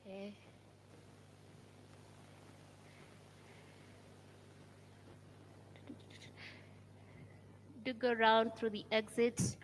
Okay. Do go around through the exit.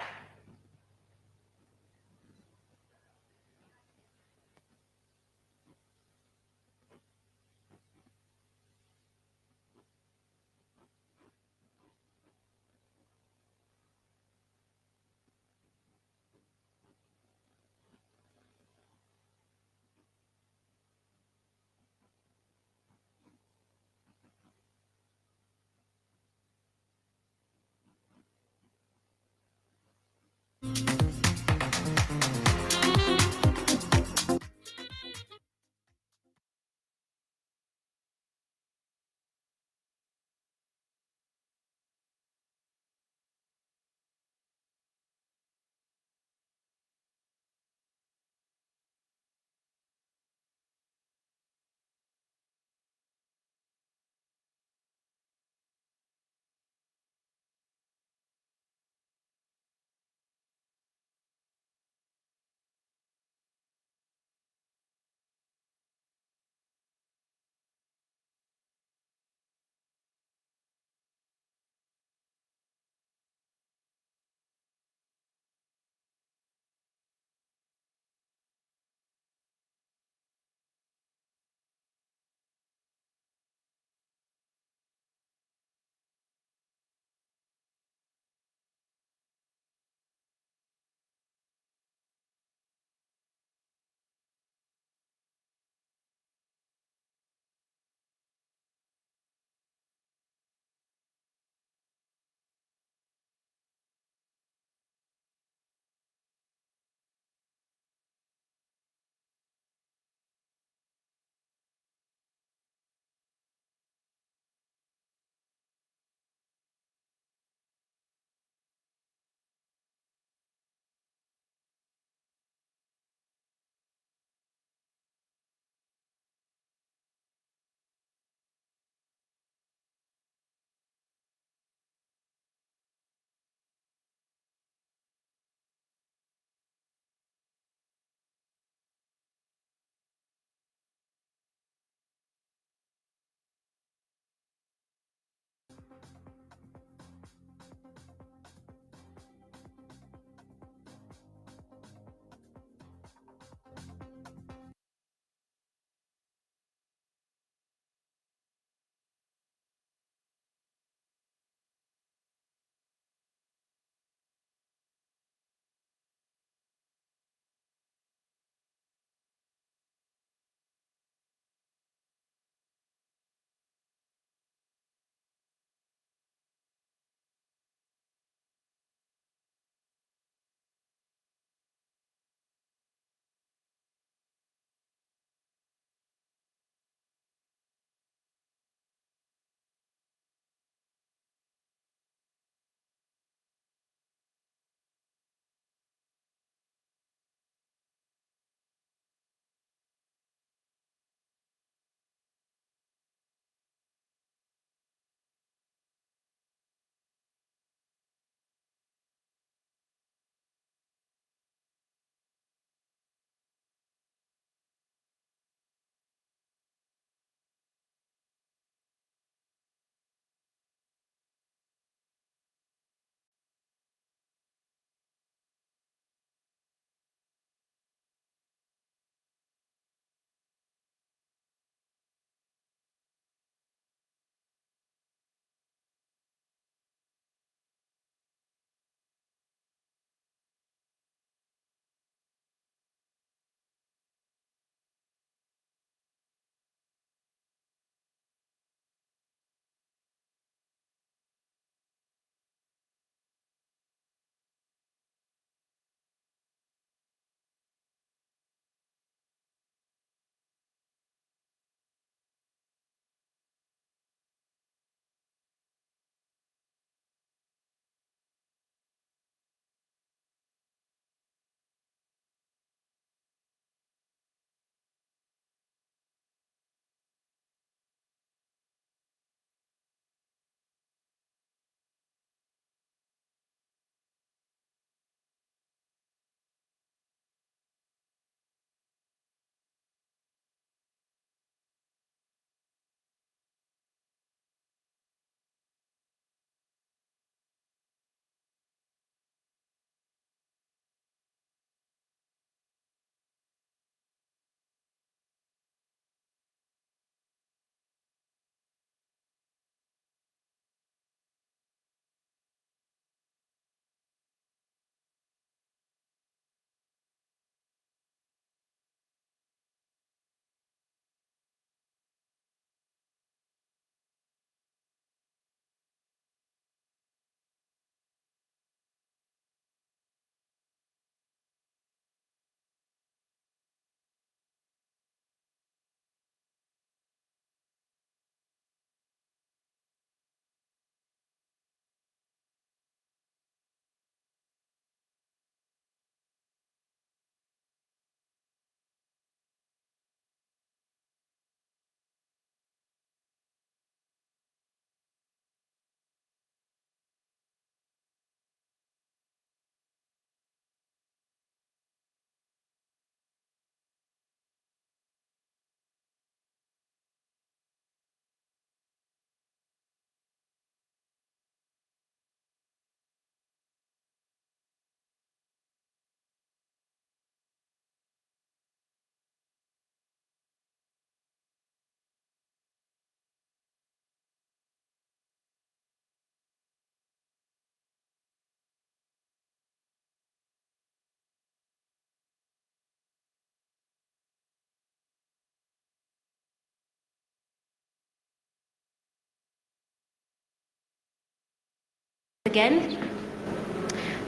Again,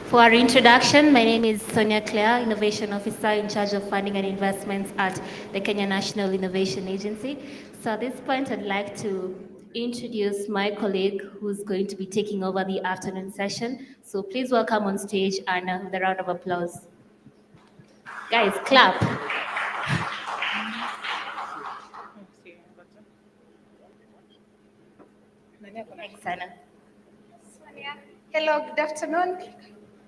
for our introduction, my name is Sonia Claire, Innovation Officer in charge of funding and investments at the Kenya National Innovation Agency. So at this point, I'd like to introduce my colleague who's going to be taking over the afternoon session. So please welcome on stage Anna with a round of applause. Guys, clap. Thanks, Anna. Sonia. Hello, good afternoon.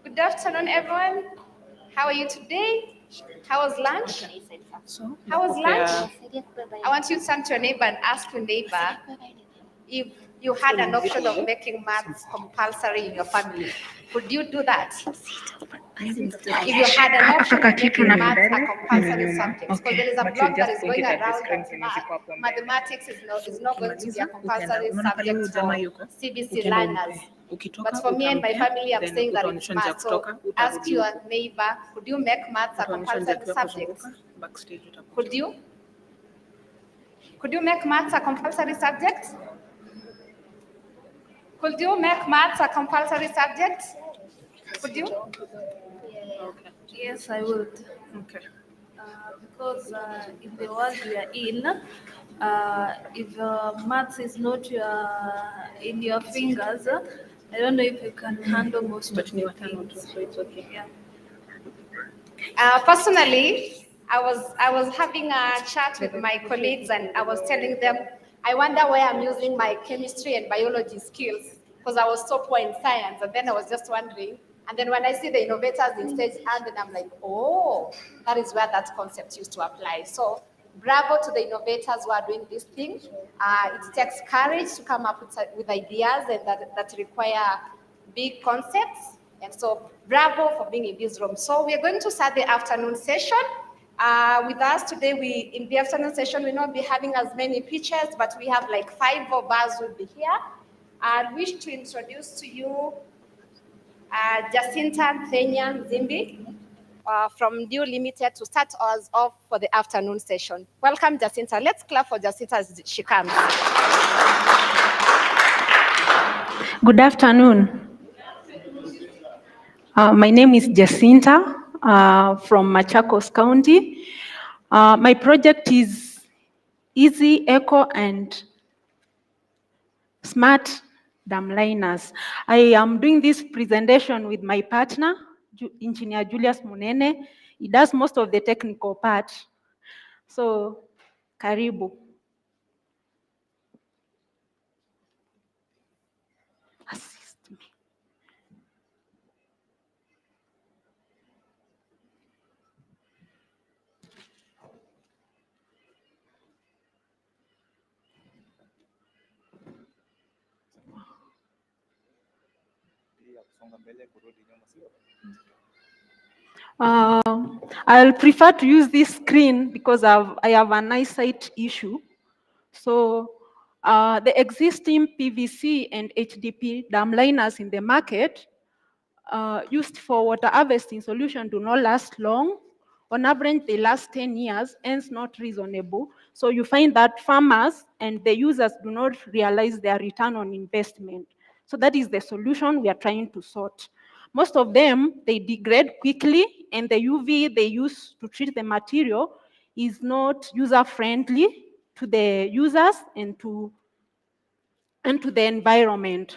Good afternoon, everyone. How are you today? How was lunch? How was lunch? I want you to turn to your neighbor and ask your neighbor if you had an option of making maths compulsory in your family. Would you do that? If you had an option of making maths a compulsory subject, because there is a blog that is going around that mathematics is not going to be a compulsory subject for CBC learners. But for me and my family, I'm saying that it's maths. So ask your neighbor, could you make maths a compulsory subject? Could you? Could you make maths a compulsory subject? Could you make maths a compulsory subject? Could you? Yes, I would. Okay. Because in the world we are in, if maths is not in your fingers, I don't know if you can handle most of the things. So it's okay. Yeah. Personally, I was having a chat with my colleagues and I was telling them, I wonder why I'm using my chemistry and biology skills because I was so poor in science. And then I was just wondering. And then when I see the innovators in stage and then I'm like, oh, that is where that concept used to apply. So bravo to the innovators who are doing this thing. It takes courage to come up with ideas and that require big concepts. And so bravo for being in this room. So we're going to start the afternoon session. With us today, in the afternoon session, we'll not be having as many pitches, but we have like 5 of us will be here. I wish to introduce to you Jacinta Thenya Zimbi from New Limited to start us off for the afternoon session. Welcome, Jacinta. Let's clap for Jacinta as she comes. Good afternoon. My name is Jacinta from Machakos County. My project is Easy, Eco, and Smart Dam Liners. I am doing this presentation with my partner, Engineer Julius Munene. He does most of the technical part. So, karibu. Assist me. I'll prefer to use this screen because I have an eyesight issue. So the existing PVC and HDP dam liners in the market used for water harvesting solution do not last long. On average, they last 10 years, hence not reasonable. So you find that farmers and the users do not realize their return on investment. So that is the solution we are trying to sort. Most of them, they degrade quickly, and the UV they use to treat the material is not user-friendly to the users and to the environment.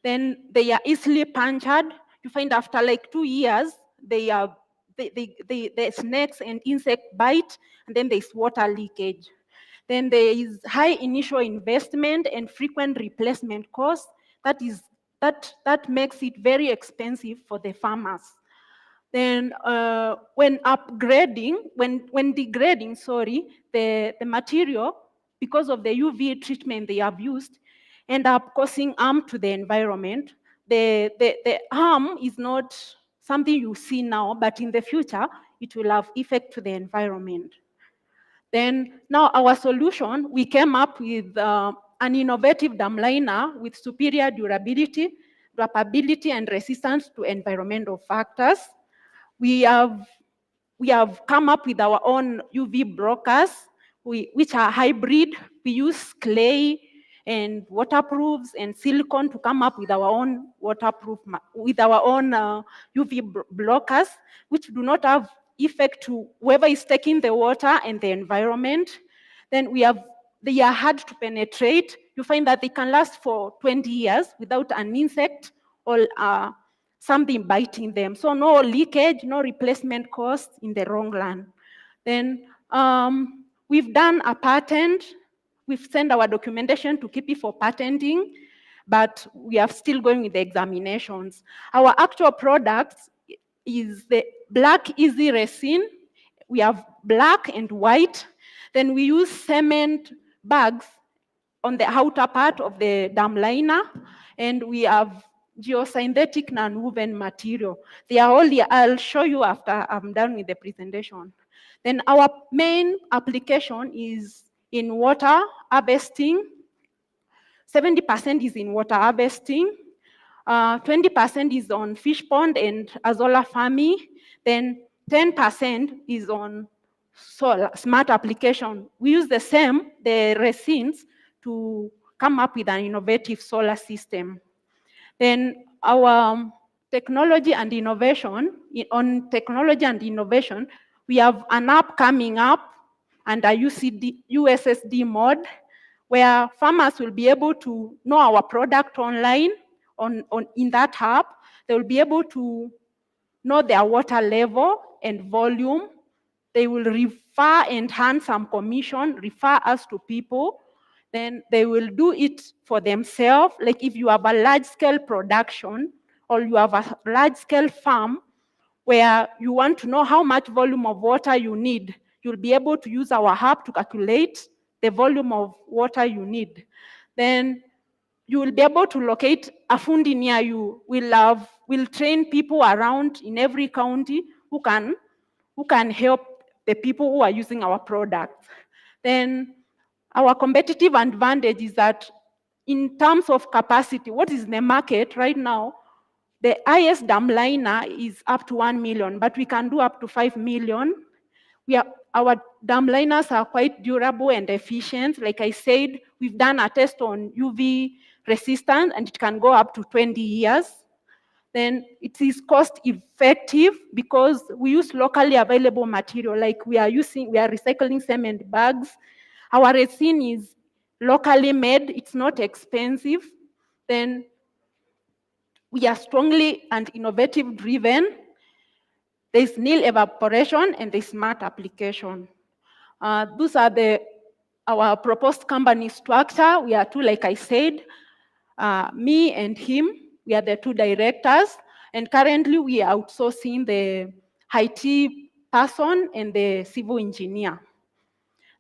Then they are easily punctured. You find after like 2 years, the snakes and insect bite, and then there's water leakage. Then there is high initial investment and frequent replacement costs. That makes it very expensive for the farmers. Then when degrading, the material, because of the UV treatment they have used, end up causing harm to the environment. The harm is not something you see now, but in the future, it will have effect to the environment. Then now our solution, we came up with an innovative dam liner with superior durability, durability, and resistance to environmental factors. We have come up with our own UV brokers, which are hybrid. We use clay and waterproofs and silicone to come up with our own with our own UV blockers, which do not have effect to whoever is taking the water and the environment. Then they are hard to penetrate. You find that they can last for 20 years without an insect or something biting them. So no leakage, no replacement cost in the long run. Then we've done a patent. We've sent our documentation to KIPI for patenting, but we are still going with the examinations. Our actual product is the black easy resin. We have black and white. Then we use cement bags on the outer part of the dam liner, and we have geosynthetic non-woven material. They are all here. I'll show you after I'm done with the presentation. Then our main application is in water harvesting. 70% is in water harvesting. 20% is on fish pond and azolla farming. Then 10% is on solar, smart application. We use the resins to come up with an innovative solar system. Then our technology and innovation, on technology and innovation, we have an app coming up under USSD mode, where farmers will be able to know our product online in that app. They will be able to know their water level and volume. They will refer and hand some commission, refer us to people. Then they will do it for themselves. Like if you have a large-scale production or you have a large-scale farm where you want to know how much volume of water you need, you'll be able to use our app to calculate the volume of water you need. Then you will be able to locate a fundi near you. We'll train people around in every county who can help the people who are using our products. Then our competitive advantage is that in terms of capacity, what is in the market right now, the highest dam liner is up to 1 million, but we can do up to 5 million. Our dam liners are quite durable and efficient. Like I said, we've done a test on UV resistance and it can go up to 20 years. Then it is cost effective because we use locally available material. Like we are recycling cement bags. Our resin is locally made, it's not expensive. Then we are strongly and innovative driven. There's nil evaporation and there's smart application. Those are our proposed company structure. We are two, like I said, me and him. We are the two directors, and currently we are outsourcing the IT person and the civil engineer.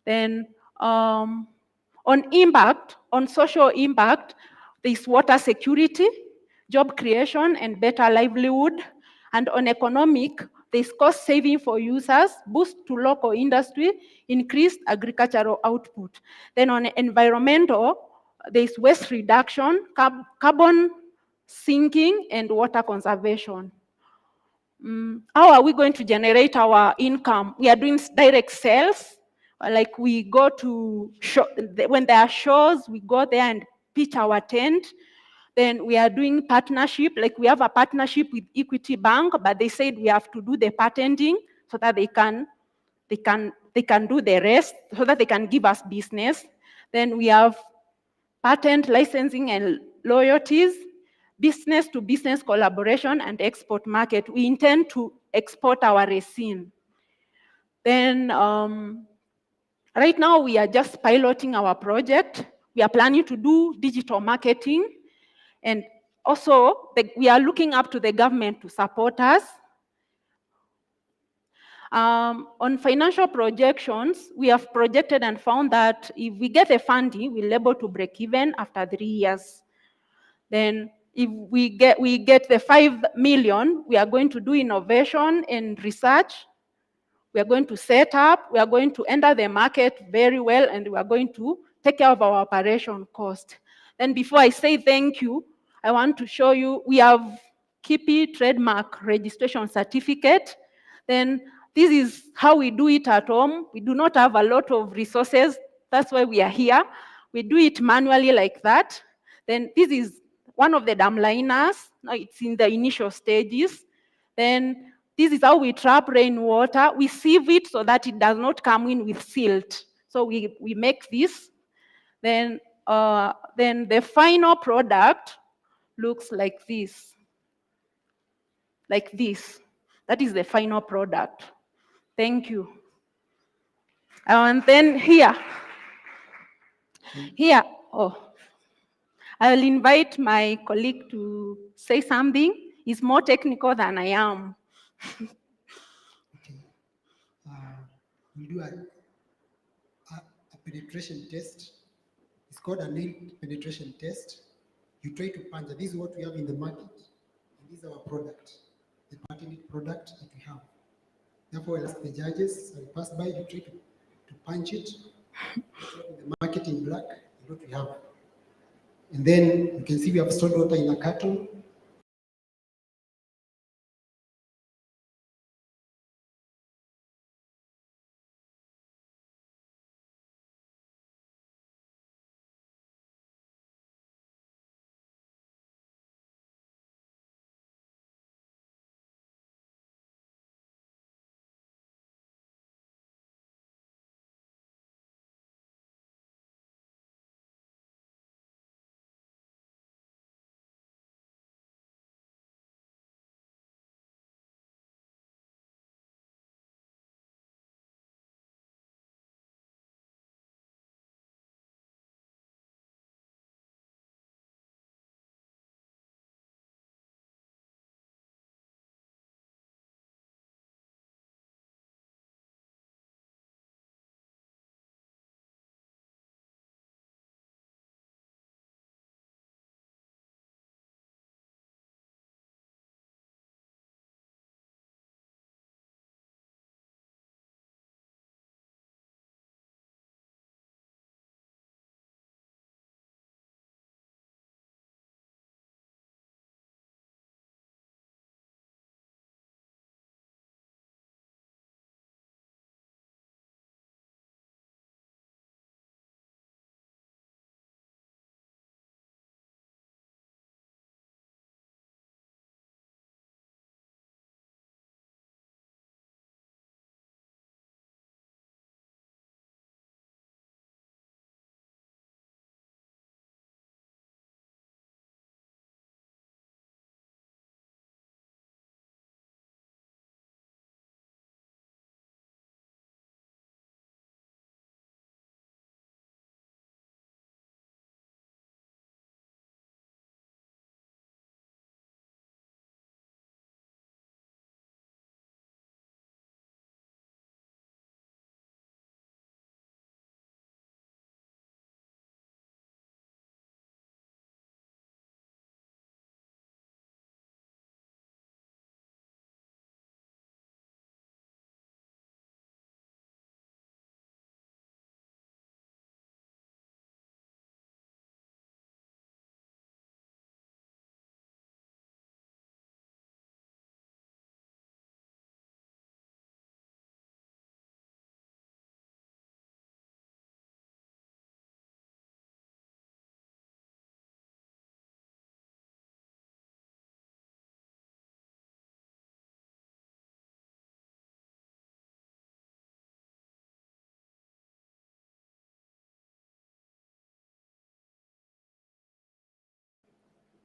Then on impact, on social impact, there's water security, job creation, and better livelihood. And on economic, there's cost saving for users, boost to local industry, increased agricultural output. Then on environmental, there's waste reduction, carbon sinking, and water conservation. How are we going to generate our income? We are doing direct sales. Like we go to when there are shows, we go there and pitch our tent. Then we are doing partnership. Like we have a partnership with Equity Bank, but they said we have to do the patenting so that they can do the rest, so that they can give us business. Then we have patent licensing and loyalties, business to business collaboration, and export market. We intend to export our resin. Then right now we are just piloting our project. We are planning to do digital marketing, and also we are looking up to the government to support us. On financial projections, we have projected and found that if we get the funding, we'll be able to break even after 3 years. Then if we get the 5 million, we are going to do innovation and research. We are going to set up, we are going to enter the market very well, and we are going to take care of our operation cost. Then before I say thank you, I want to show you, we have KIPI trademark registration certificate. Then this is how we do it at home. We do not have a lot of resources. That's why we are here. We do it manually like that. Then this is one of the dam liners. Now it's in the initial stages. Then this is how we trap rainwater. We sieve it so that it does not come in with silt. So we make this. Then the final product looks like this. Like this. That is the final product. Thank you. And then here, I'll invite my colleague to say something. He's more technical than I am. Okay. We do a penetration test. It's called a nail penetration test. You try to puncture. This is what we have in the market. And this is our product, the patented product that we have. Therefore, I'll ask the judges, I'll pass by, you try to punch it. The market in black is what we have. And then you can see we have stored water in a carton.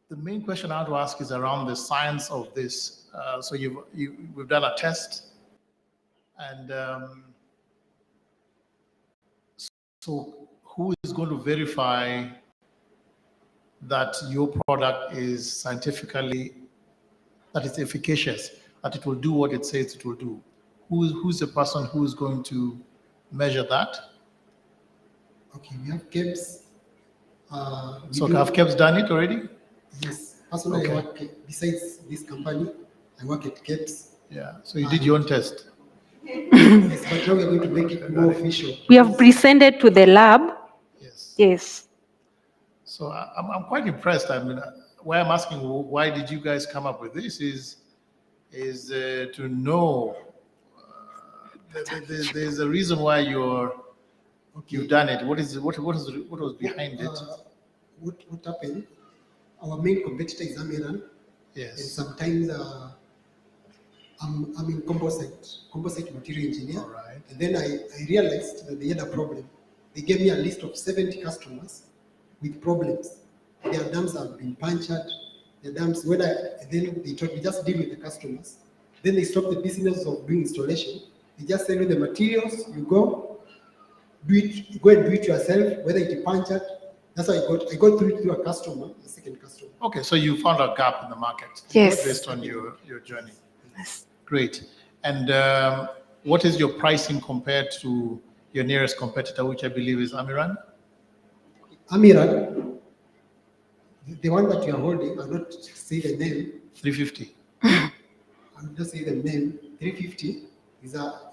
The main question I want to ask is around the science of this. So we've done a test, and so who is going to verify that your product is scientifically, that it's efficacious, that it will do what it says it will do? Who's the person who is going to measure that? Okay, we have KEBS. So have KEBS done it already? Yes, personally, Okay. I work, besides this company, I work at KEBS. Yeah, so you did your own test. Yes, but now we're going to make it more official. We have presented to the lab. Yes. Yes. So I'm quite impressed. I mean, why I'm asking why did you guys come up with this is to know there's a reason why you're Okay. You've done it. What was behind it? What happened? Our main competitor is Amiran, and Yes. sometimes I'm in composite material engineer. All right. And then I realized that they had a problem. They gave me a list of 70 customers with problems. Their dams have been punctured. Their dams, then they told me just deal with the customers. Then they stopped the business of doing installation. They just sell you the materials, you go and do it yourself, whether it is punctured. That's how I got through to a customer, a second customer. Okay, so you found a gap in the market. Yes. Based on your journey. Yes. Great. And what is your pricing compared to your nearest competitor, which I believe is Amiran? Amiran, the one that you are holding, I'll not say the name. 350. I'll just say the name. 350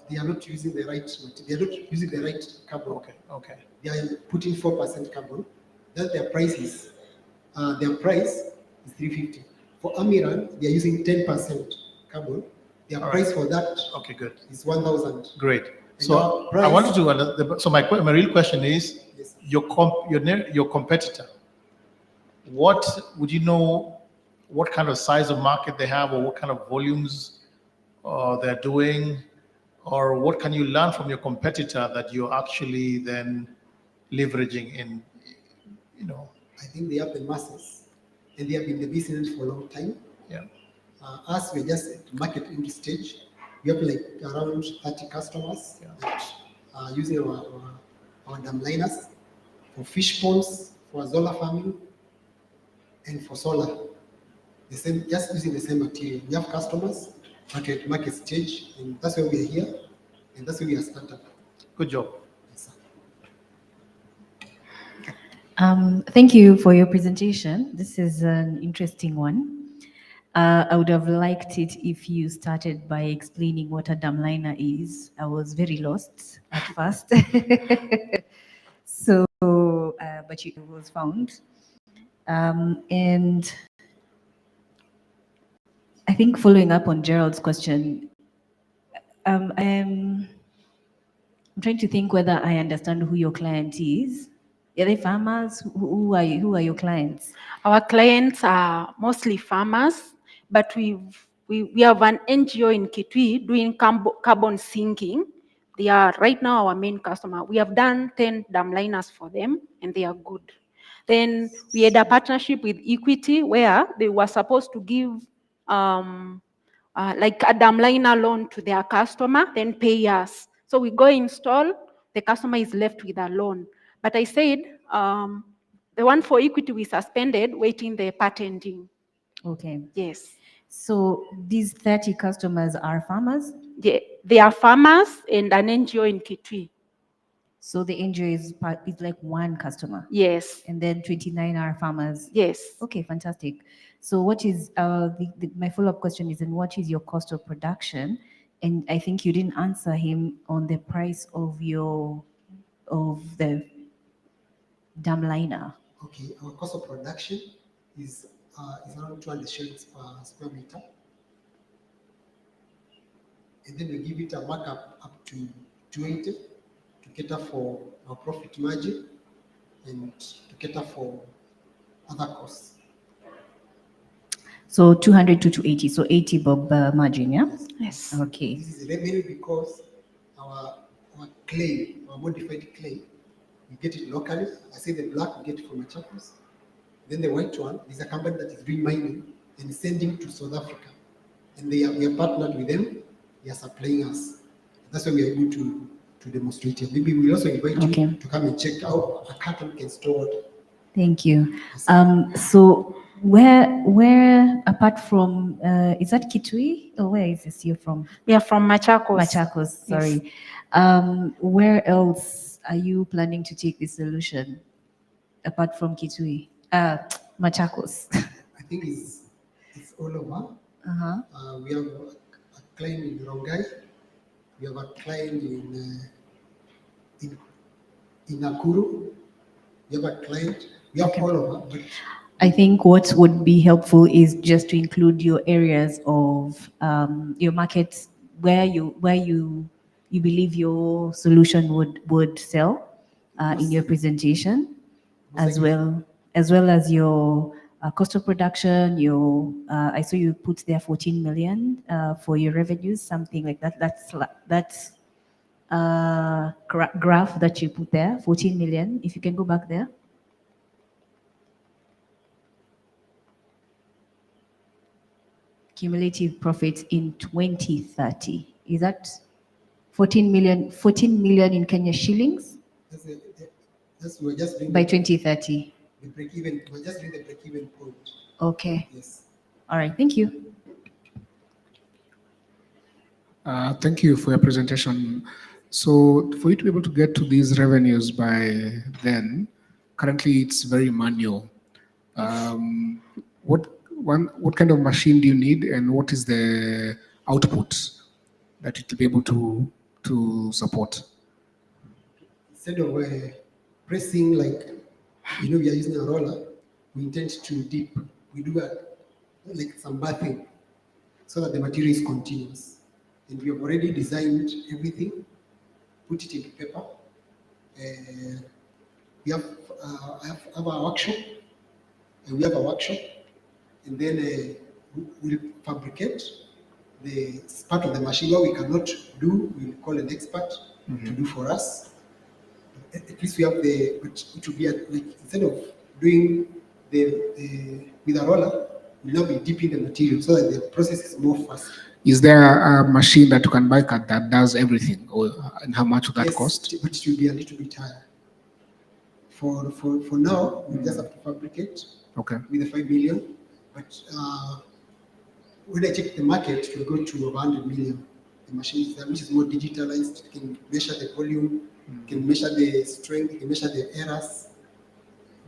they are not using the right material. They are not using the right carbon. Okay. They are putting 4% carbon. That's their price is. Their price is 350. For Amiran, they are using 10% carbon. Their price for that good. is 1,000. Great. So I wanted to. So my real question is, yes, your competitor. What would you know? What kind of size of market they have, or what kind of volumes they're doing, or what can you learn from your competitor that you're actually then leveraging in? I think they have the masses, and they have been in the business for a long time. Yeah. Us, we're just at market entry stage. We have like around 30 customers that are using our dam liners for fish ponds, for solar farming, and for solar. Just using the same material. We have customers at market stage, and that's why we are here, and that's why we are started. Good job. Yes, Thank you for your presentation. This is an interesting one. I would have liked it if you started by explaining what a dam liner is. I was very lost at first. So, but it was found. And I think following up on Gerald's question, I'm trying to think whether I understand who your client is. Are they farmers? Who are you? Who are your clients? Our clients are mostly farmers, but we have an NGO in Kitui doing carbon sinking. They are right now our main customer. We have done 10 dam liners for them, and they are good. Then we had a partnership with Equity where they were supposed to give like a dam liner loan to their customer, then pay us. So we go install, the customer is left with a loan. But I said, the one for Equity we suspended, waiting the patenting. Okay. Yes. So these 30 customers are farmers? Yeah, they are farmers and an NGO in Kitui. So the NGO is like one customer? Yes. And then 29 are farmers? Yes. Okay, fantastic. So what is, my follow-up question is, and what is your cost of production? And I think you didn't answer him on the price of the dam liner. Okay, our cost of production is around 200 shillings per square meter. And then we give it a markup up to 280 to cater for our profit margin and to cater for other costs. So 200 to 280, so 80 bob margin, yeah? Yes. Okay. This is mainly because our clay, our modified clay, we get it locally. I say the black, we get it from Machakos. Then the white one is a company that is doing mining and sending to South Africa. And we are partnered with them. They are supplying us. That's why we are able to demonstrate it. Maybe we'll also invite you to come and check out a carton can store water. Thank you. So where apart from, is that Kitui? Or where is this you're from? We are from Machakos. Machakos, sorry. Yes. Where else are you planning to take this solution apart from Kitui? Machakos. I think it's all over. We have a client in Rongai. We have a client in Nakuru. We have a client. We have all over. But I think what would be helpful is just to include your areas of your markets where you believe your solution would sell. in your presentation, as Most well as your cost of production. Your I saw you put there 14 million for your revenues, something like that. That's graph that you put there, 14 million. If you can go back there. Cumulative profits in 2030. Is that 14 million in Kenya shillings we're just doing by 2030? the break even. We're just doing the break even point. Okay. Yes. All right. Thank you. Thank you for your presentation. So for you to be able to get to these revenues by then, currently it's very manual. What kind of machine do you need, and what is the output that it will be able to support? Instead of pressing like, we are using a roller, we intend to dip. We do like some bathing so that the material is continuous. And we have already designed everything, put it into paper. We have, have our workshop, and we have a workshop, and then we'll fabricate the part of the machine. What we cannot do, we'll call an expert to do for us. At least we have but it will be like, instead of doing with a roller, we'll now be dipping the material so that the process is more fast. Is there a machine that you can buy that does everything, and how much would that cost? But it will be a little bit higher. For now, we just have to fabricate with the 5 million. But when I check the market, it will go to 100 million. The machine which is more digitalized, can measure the volume, can measure the strength, can measure the errors,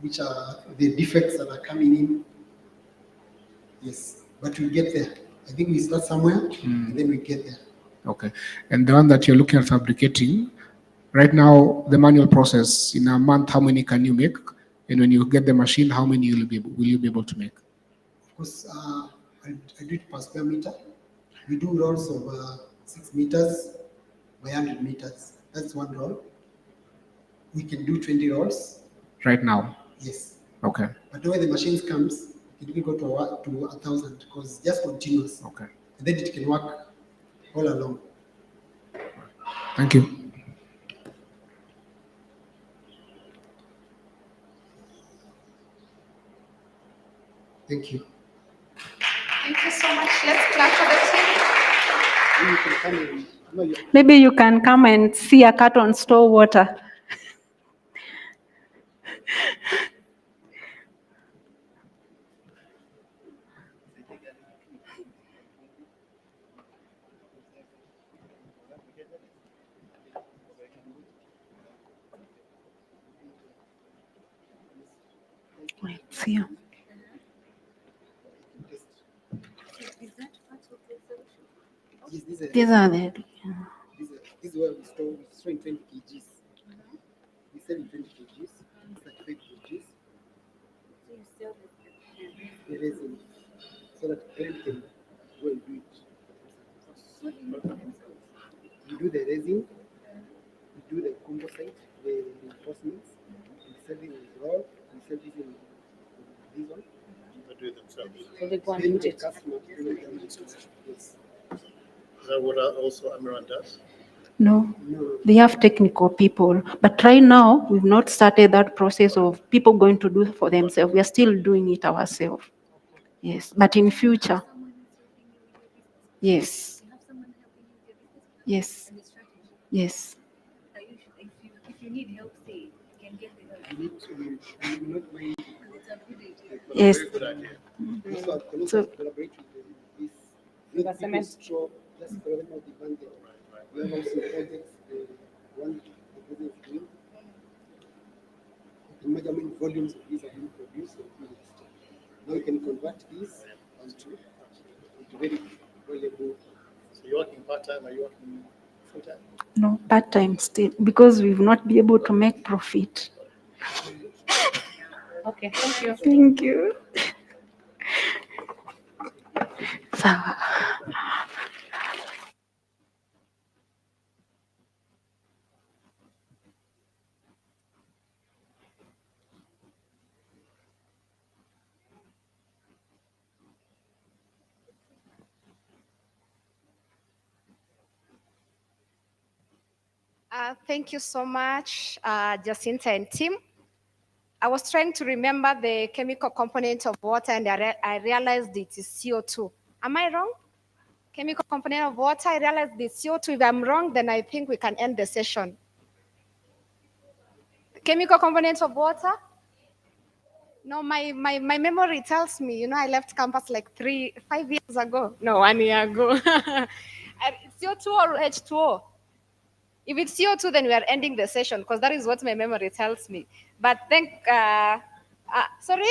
which are the defects that are coming in. Yes, but we'll get there. I think we start somewhere, and then we get there. Okay, and the one that you're looking at fabricating, right now, the manual process, in a month, how many can you make? And when you get the machine, how many will you be able to make? Of course, I do it per square meter. We do rolls of 6 meters by 100 meters. That's one roll. We can do 20 rolls. Right now? Yes. Okay. But when the machines comes, it can go to 1,000 because it's just continuous. Okay. And then it can work all along. Thank you. Thank you. Thank you so much. Let's clap for the team. Maybe you can come and see a carton store water. Wait, see. These are the. This is where we store in 20 kgs. We sell in 20 kgs, 35 kgs. The resin, so that client can go and do it. We do the resin, we do the composite, the reinforcements, we sell it in raw, we sell it in this one. They do it themselves. So they go and eat it. Yes. Is that what also Amiran does? No, they have technical people. But right now, we've not started that process of people going to do it for themselves. We are still doing it ourselves. Yes, but in future. Yes. Yes. Yes. If you need help, say, you can get the help. We will not mind. Yes. Very good idea. So, Collaborate with this. Cement. Just collaborate with the band. We have also projects, the one the president is doing. The measurement volumes of these are being produced. Now we can convert these into very valuable. So you're working part-time, are you working full-time? no, part-time still, because we've not been able to make profit. Okay, thank you. Thank you. Sawa. Thank you so much, Jacinta and team. I was trying to remember the chemical component of water, and I realized it is CO2. Am I wrong? Chemical component of water, I realized it's CO2. If I'm wrong, then I think we can end the session. Chemical component of water? No, my memory tells me, I left campus like 5 years ago. No, 1 year ago. CO2 or H2O? If it's CO2, then we are ending the session because that is what my memory tells me. But sorry?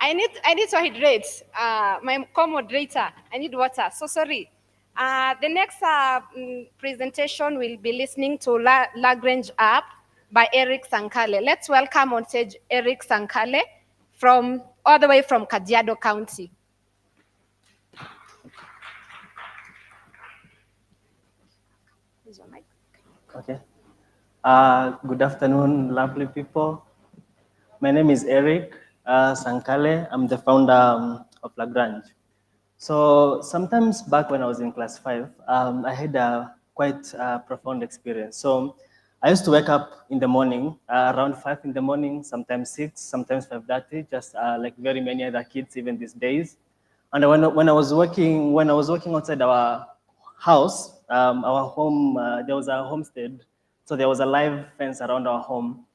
I need to hydrate. My co-moderator, I need water. So sorry. The next presentation we'll be listening to Lagrange app by Eric Sankale. Let's welcome on stage Eric Sankale all the way from Kajiado County. Here's your mic. Okay. Good afternoon, lovely people. My name is Eric Sankale. I'm the founder of Lagrange. So sometimes back when I was in class 5, I had a quite profound experience. So I used to wake up in the morning, around 5 in the morning, sometimes 6, sometimes 5:30, just like very many other kids even these days. And when I was working outside our house, our home, there was a homestead, so there was a live fence around our home.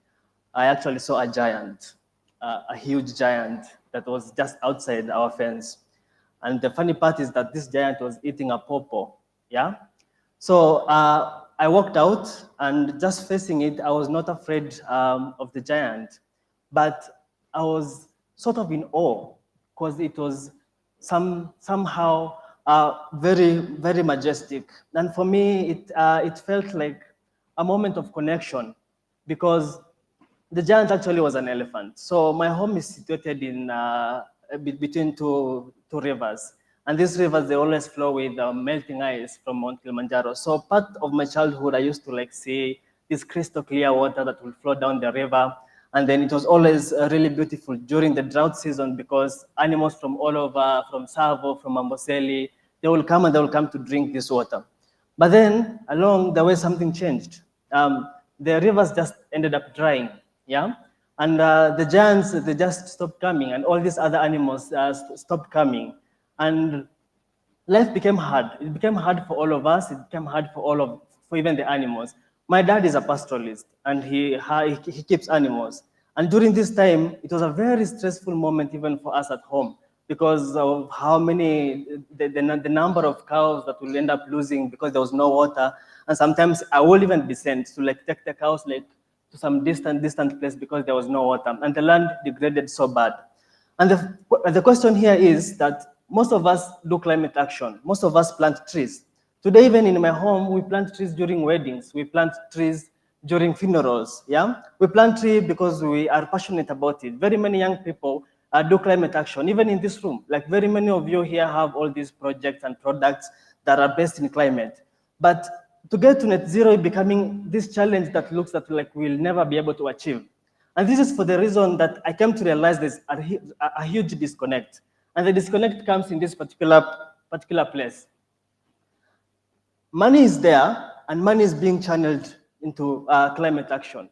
I actually saw a giant, a huge giant that was just outside our fence. And the funny part is that this giant was eating a pawpaw, yeah? So I walked out, and just facing it, I was not afraid of the giant, but I was sort of in awe because it was somehow very, very majestic. And for me, it felt like a moment of connection because the giant actually was an elephant. So my home is situated in between two rivers. And these rivers, they always flow with melting ice from Mount Kilimanjaro. So part of my childhood, I used to like see this crystal clear water that will flow down the river. And then it was always really beautiful during the drought season because animals from all over, from Savo, from Amboseli, they will come to drink this water. But then along the way, something changed. The rivers just ended up drying, yeah? And the giants, they just stopped coming, and all these other animals stopped coming. And life became hard. It became hard for all of us. It became hard for even the animals. My dad is a pastoralist, and he keeps animals. And during this time, it was a very stressful moment even for us at home because of how many, the number of cows that we'll end up losing because there was no water. And sometimes I will even be sent to like take the cows like to some distant place because there was no water. And the land degraded so bad. And the question here is that most of us do climate action. Most of us plant trees. Today, even in my home, we plant trees during weddings. We plant trees during funerals, yeah? We plant trees because we are passionate about it. Very many young people do climate action, even in this room. Like very many of you here have all these projects and products that are based in climate. But to get to net zero is becoming this challenge that looks like we'll never be able to achieve. And this is for the reason that I came to realize there's a huge disconnect. And the disconnect comes in this particular place. Money is there, and money is being channeled into climate action.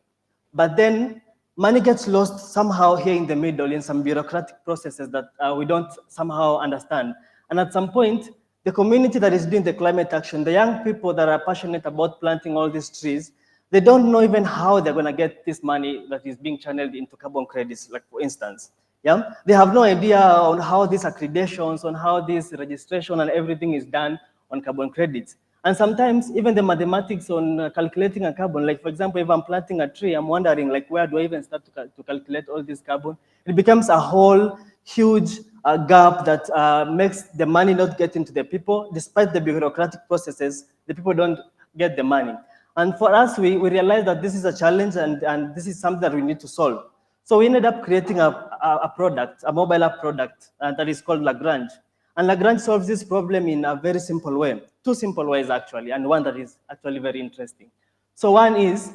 But then money gets lost somehow here in the middle in some bureaucratic processes that we don't somehow understand. And at some point, the community that is doing the climate action, the young people that are passionate about planting all these trees, they don't know even how they're going to get this money that is being channeled into carbon credits, like for instance. Yeah, they have no idea on how these accreditations, on how this registration and everything is done on carbon credits. And sometimes even the mathematics on calculating a carbon, like for example, if I'm planting a tree, I'm wondering like, where do I even start to calculate all this carbon? It becomes a whole huge gap that makes the money not get into the people. Despite the bureaucratic processes, the people don't get the money. And for us, we realized that this is a challenge and this is something that we need to solve. So we ended up creating a product, a mobile app product that is called Lagrange. And Lagrange solves this problem in a very simple way, 2 simple ways actually, and one that is actually very interesting. So one is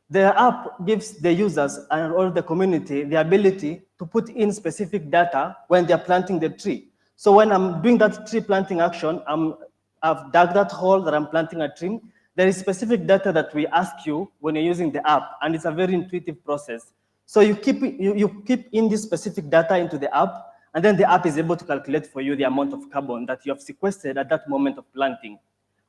the app gives the users and all the community the ability to put in specific data when they're planting the tree. So when I'm doing that tree planting action, I've dug that hole that I'm planting a tree. there is specific data that we ask you when you're using the app, and it's a very intuitive process. So you keep in this specific data into the app, and then the app is able to calculate for you the amount of carbon that you have sequestered at that moment of planting.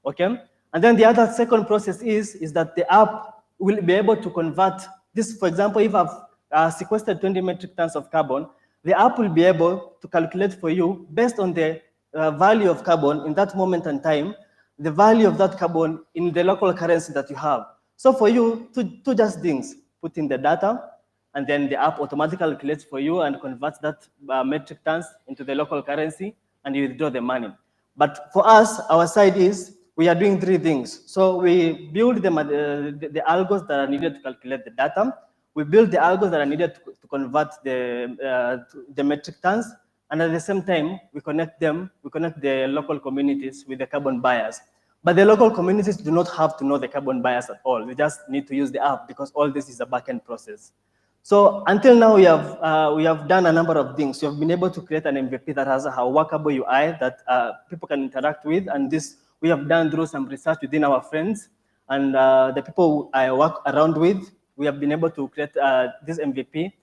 Okay? And then the other second process is that the app will be able to convert this. For example, if I've sequestered 20 metric tons of carbon, the app will be able to calculate for you based on the value of carbon in that moment and time, the value of that carbon in the local currency that you have. So for you, two just things: put in the data, and then the app automatically calculates for you and converts that metric tons into the local currency, and you withdraw the money. But for us, our side is we are doing three things. So we build the algos that are needed to calculate the data. We build the algos that are needed to convert the metric tons, and at the same time, we connect the local communities with the carbon buyers. But the local communities do not have to know the carbon buyers at all. They just need to use the app because all this is a backend process. So until now, we have done a number of things. We have been able to create an MVP that has a workable UI that people can interact with, and this we have done through some research within our friends and the people I work around with. We have been able to create this MVP.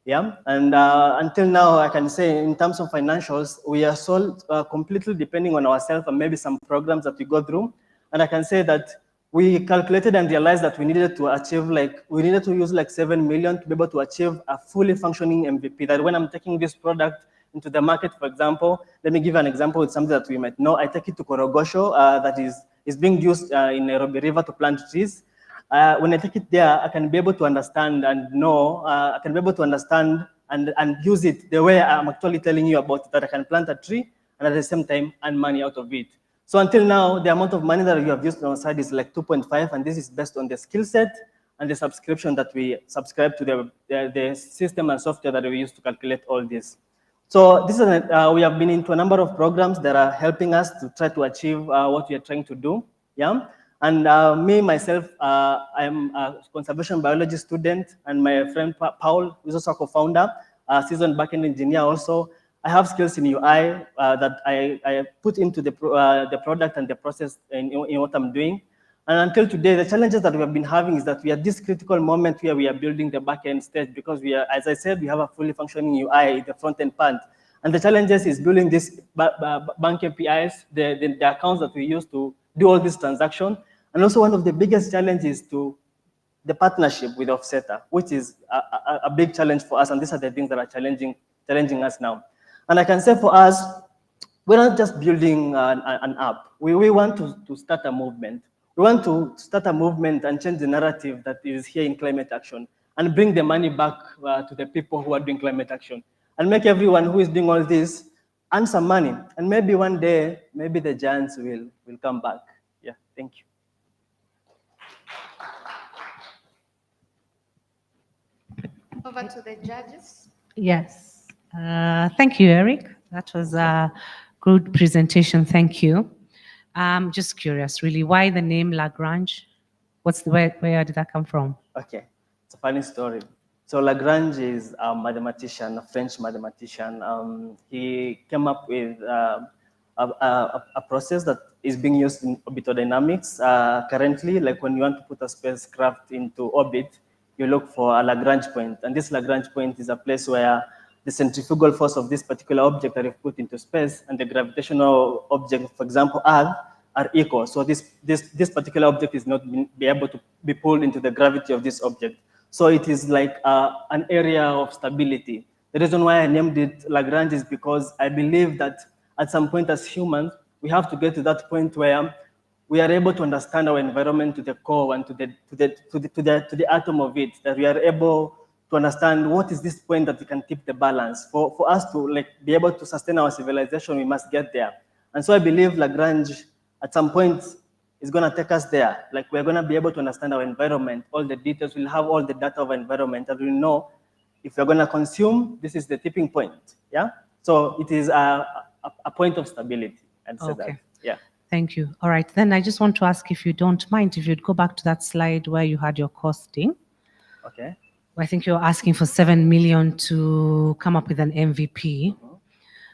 Yeah, and until now, I can say in terms of financials, we are sold completely depending on ourselves and maybe some programs that we go through. And I can say that we calculated and realized that we needed to use like 7 million to be able to achieve a fully functioning MVP. That when I'm taking this product into the market, for example, let me give an example with something that we might know. I take it to Korogosho that is being used in Nairobi River to plant trees. When I take it there, I can be able to understand and know, I can be able to understand and use it the way I'm actually telling you about it, that I can plant a tree and at the same time earn money out of it. So until now, the amount of money that you have used on our side is like 2.5, and this is based on the skill set and the subscription that we subscribe to the system and software that we use to calculate all this. So this is we have been into a number of programs that are helping us to try to achieve what we are trying to do. Yeah. And me, myself, I'm a conservation biology student, and my friend Paul, who's also a co-founder, a seasoned backend engineer also. I have skills in UI that I put into the product and the process in what I'm doing. And until today, the challenges that we have been having is that we are at this critical moment where we are building the backend stage because we are, as I said, we have a fully functioning UI in the front-end part. And the challenges is building these bank APIs, the accounts that we use to do all these transactions. And also one of the biggest challenges to the partnership with Offsetter, which is a big challenge for us. And these are the things that are challenging us now. And I can say for us, we're not just building an app. We want to start a movement. We want to start a movement and change the narrative that is here in climate action and bring the money back to the people who are doing climate action and make everyone who is doing all this earn some money. And maybe one day, maybe the giants will come back. Yeah, thank you. Over to the judges. Yes. Thank you, Eric. That was a good presentation. Thank you. I'm just curious, really, why the name Lagrange? Where did that come from? Okay, it's a funny story. So Lagrange is a mathematician, a French mathematician. He came up with a process that is being used in orbitodynamics currently. Like when you want to put a spacecraft into orbit, you look for a Lagrange point. And this Lagrange point is a place where the centrifugal force of this particular object that you've put into space and the gravitational object, for example, Earth, are equal. So this particular object is not be able to be pulled into the gravity of this object. So it is like an area of stability. The reason why I named it Lagrange is because I believe that at some point as humans, we have to get to that point where we are able to understand our environment to the core and to the atom of it, that we are able to understand what is this point that we can tip the balance. For us to be able to sustain our civilization, we must get there. And so I believe Lagrange at some point is going to take us there. Like we're going to be able to understand our environment, all the details, we'll have all the data of our environment, and we'll know if we're going to consume, this is the tipping point. Yeah. So it is a point of stability. I'd say that. Yeah. Thank you. All right, then I just want to ask, if you don't mind, if you'd go back to that slide where you had your costing. Okay. I think you're asking for 7 million to come up with an MVP.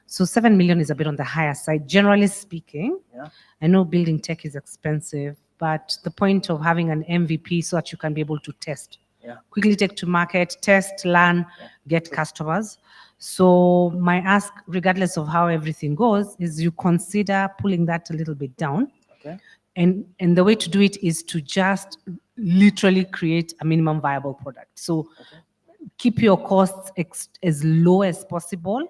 So 7 million is a bit on the higher side, generally speaking. Yeah. I know building tech is expensive. but the point of having an MVP so that you can be able to test. Yeah. Quickly take to market, test, learn, get customers. So my ask, regardless of how everything goes, is you consider pulling that a little bit down. Okay. And the way to do it is to just literally create a minimum viable product. So keep your costs as low as possible,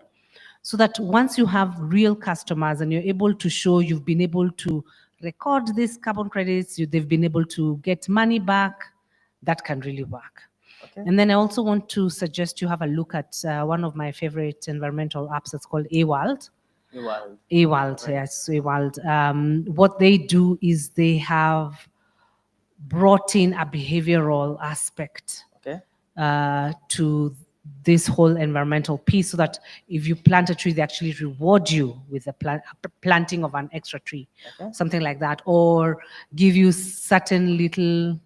so that once you have real customers and you're able to show you've been able to record these carbon credits, they've been able to get money back, that can really work. Okay. And then I also want to suggest you have a look at one of my favorite environmental apps. It's called AWorld. AWorld, yes, AWorld. What they do is they have brought in a behavioral aspect to this whole environmental piece, so that if you plant a tree, they actually reward you with a planting of an extra tree, something like that, or give you certain little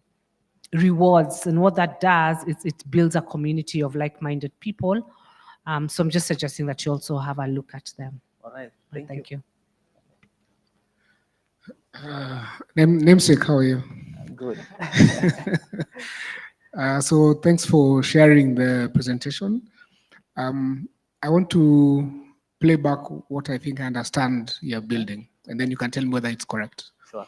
rewards. And what that does is it builds a community of like-minded people. So I'm just suggesting that you also have a look at them. All right. Thank you. Namesake, how are you? Good. So thanks for sharing the presentation. I want to play back what I think I understand you're building, and then you can tell me whether it's correct. Sure.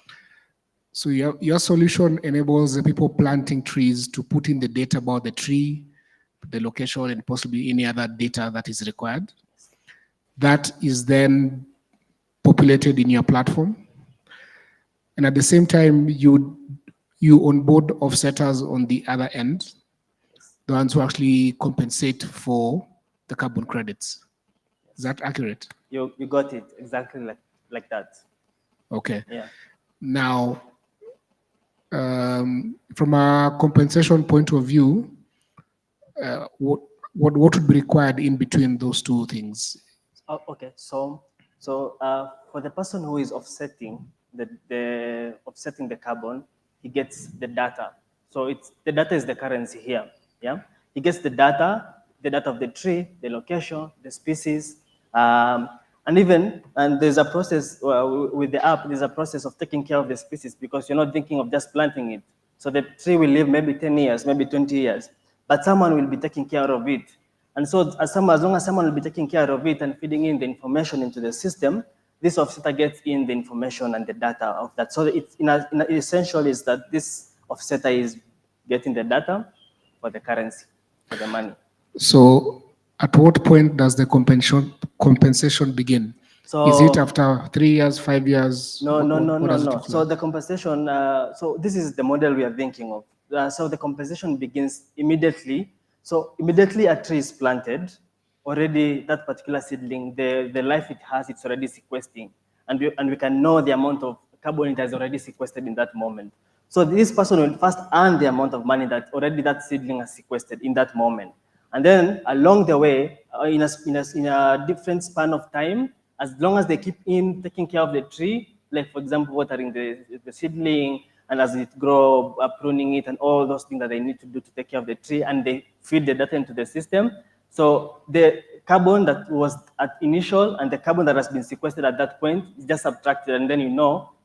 So your solution enables the people planting trees to put in the data about the tree, the location, and possibly any other data that is required. That is then populated in your platform. And at the same time, you onboard offsetters on the other end, the ones who actually compensate for the carbon credits. Is that accurate? You got it exactly like that. Okay. Yeah. Now, from a compensation point of view, what would be required in between those two things? Oh, okay. So for the person who is offsetting the carbon, he gets the data. So the data is the currency here. Yeah. He gets the data of the tree, the location, the species, and there's a process with the app. There's a process of taking care of the species, because you're not thinking of just planting it. So the tree will live maybe 10 years, maybe 20 years, but someone will be taking care of it. And so as long as someone will be taking care of it and feeding in the information into the system, this offsetter gets in the information and the data of that. So it's essential is that this offsetter is getting the data for the currency, for the money. So at what point does the compensation begin? So, is it after 3 years, 5 years? No. So the compensation, so this is the model we are thinking of. So the compensation begins immediately. So immediately a tree is planted, already that particular seedling, the life it has, it's already sequestering. And we can know the amount of carbon it has already sequestered in that moment. So this person will first earn the amount of money that already that seedling has sequestered in that moment. And then along the way, in a different span of time, as long as they keep taking care of the tree, like for example, watering the seedling, and as it grows, pruning it, and all those things that they need to do to take care of the tree, and they feed the data into the system. So the carbon that was at initial and the carbon that has been sequestered at that point is just subtracted, and then you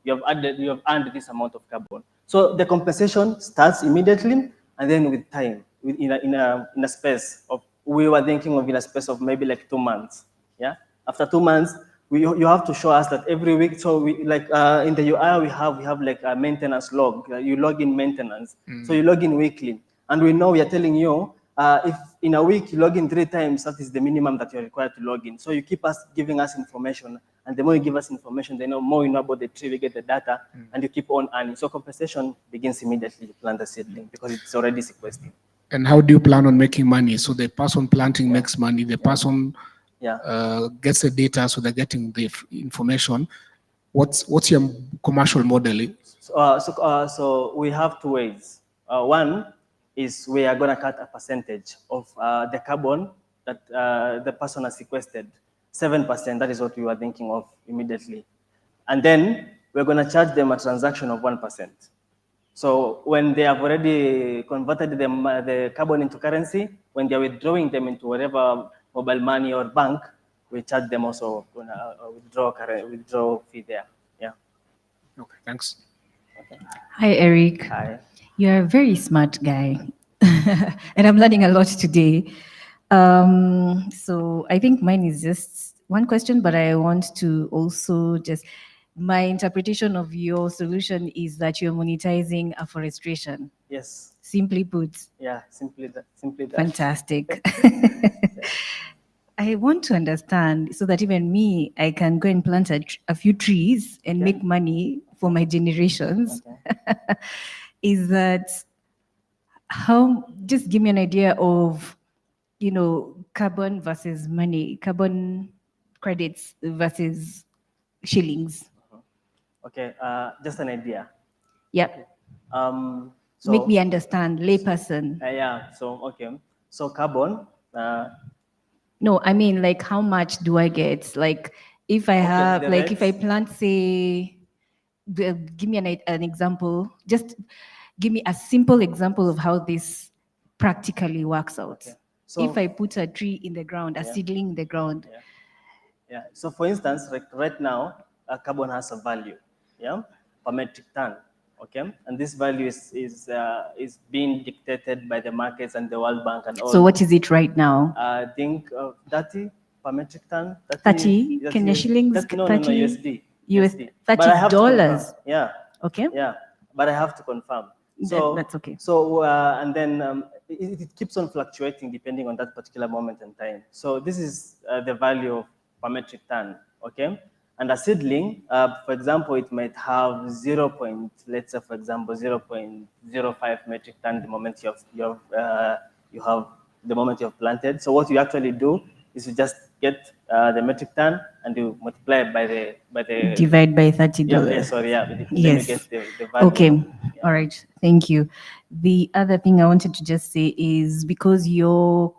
have earned this amount of carbon. So the compensation starts immediately, and then with time, in a space of, we were thinking of in a space of maybe like 2 months. Yeah. After 2 months, you have to show us that every week. So we in the UI we have like a maintenance log. You log in maintenance. So you log in weekly, and we are telling you if in a week you log in 3 times, that is the minimum that you're required to log in. So you keep giving us information, and the more you give us information, the more you know about the tree. We get the data, and you keep on earning. So compensation begins immediately. You plant the seedling because it's already sequestered. And how do you plan on making money? So the person planting makes money. The person gets the data, so they're getting the information. What's your commercial model? So we have 2 ways. One is we are going to cut a percentage of the carbon that the person has sequestered. 7%, that is what we were thinking of immediately. And then we're going to charge them a transaction of 1%. So when they have already converted the carbon into currency, when they're withdrawing them into whatever mobile money or bank, we charge them also withdraw fee there. Yeah. Okay, thanks. Hi, Eric. Hi. You're a very smart guy, and I'm learning a lot today. So I think mine is just one question, but I want to also just, my interpretation of your solution is that you're monetizing afforestation. Yes. Simply put. Yeah, simply that. Simply that. Fantastic. I want to understand so that even me, I can go and plant a few trees and make money for my generations. Is that how? Just give me an idea of, carbon versus money, carbon credits versus shillings. Okay, just an idea. Yep. So Make me understand, layperson. Yeah. So okay. So carbon. No, I mean, like, how much do I get? Like, if I have, the like, if I rates. plant, say, give me an example. Just give me a simple example of how this practically works out. Okay. So if I put a tree in the ground, a seedling in the ground. Yeah. So for instance, like right now, carbon has a value, per metric ton. Okay, and this value is being dictated by the markets and the World Bank and all. So what is it right now? I think 30 per metric ton. 30 Kenya shillings. 30, no, 30 USD. USD. But I have to $30. confirm. Yeah. Okay. Yeah, but I have to confirm. So That's okay. So and then it keeps on fluctuating depending on that particular moment in time. So this is the value of per metric ton. Okay, and a seedling, for example, it might have 0. Let's say, for example, 0.05 metric ton the moment you have the moment you have planted. So what you actually do is you just get the metric ton and you multiply it by the divide by $30. Yeah, sorry, yeah. Then Yes. you get the value. Okay. All right. Thank you. The other thing I wanted to just say is, because your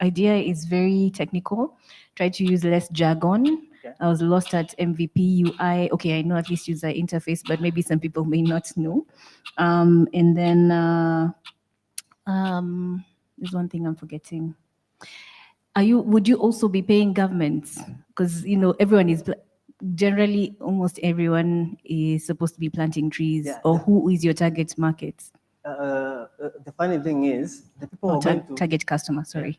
idea is very technical, try to use less jargon. Okay. I was lost at MVP, UI. Okay, I know at least user interface, but maybe some people may not know. And then there's one thing I'm forgetting. Would you also be paying governments? Because everyone is generally, almost everyone is supposed to be planting trees. Yeah, or who is your target market? The funny thing is, the people who are going to Target customer. Sorry.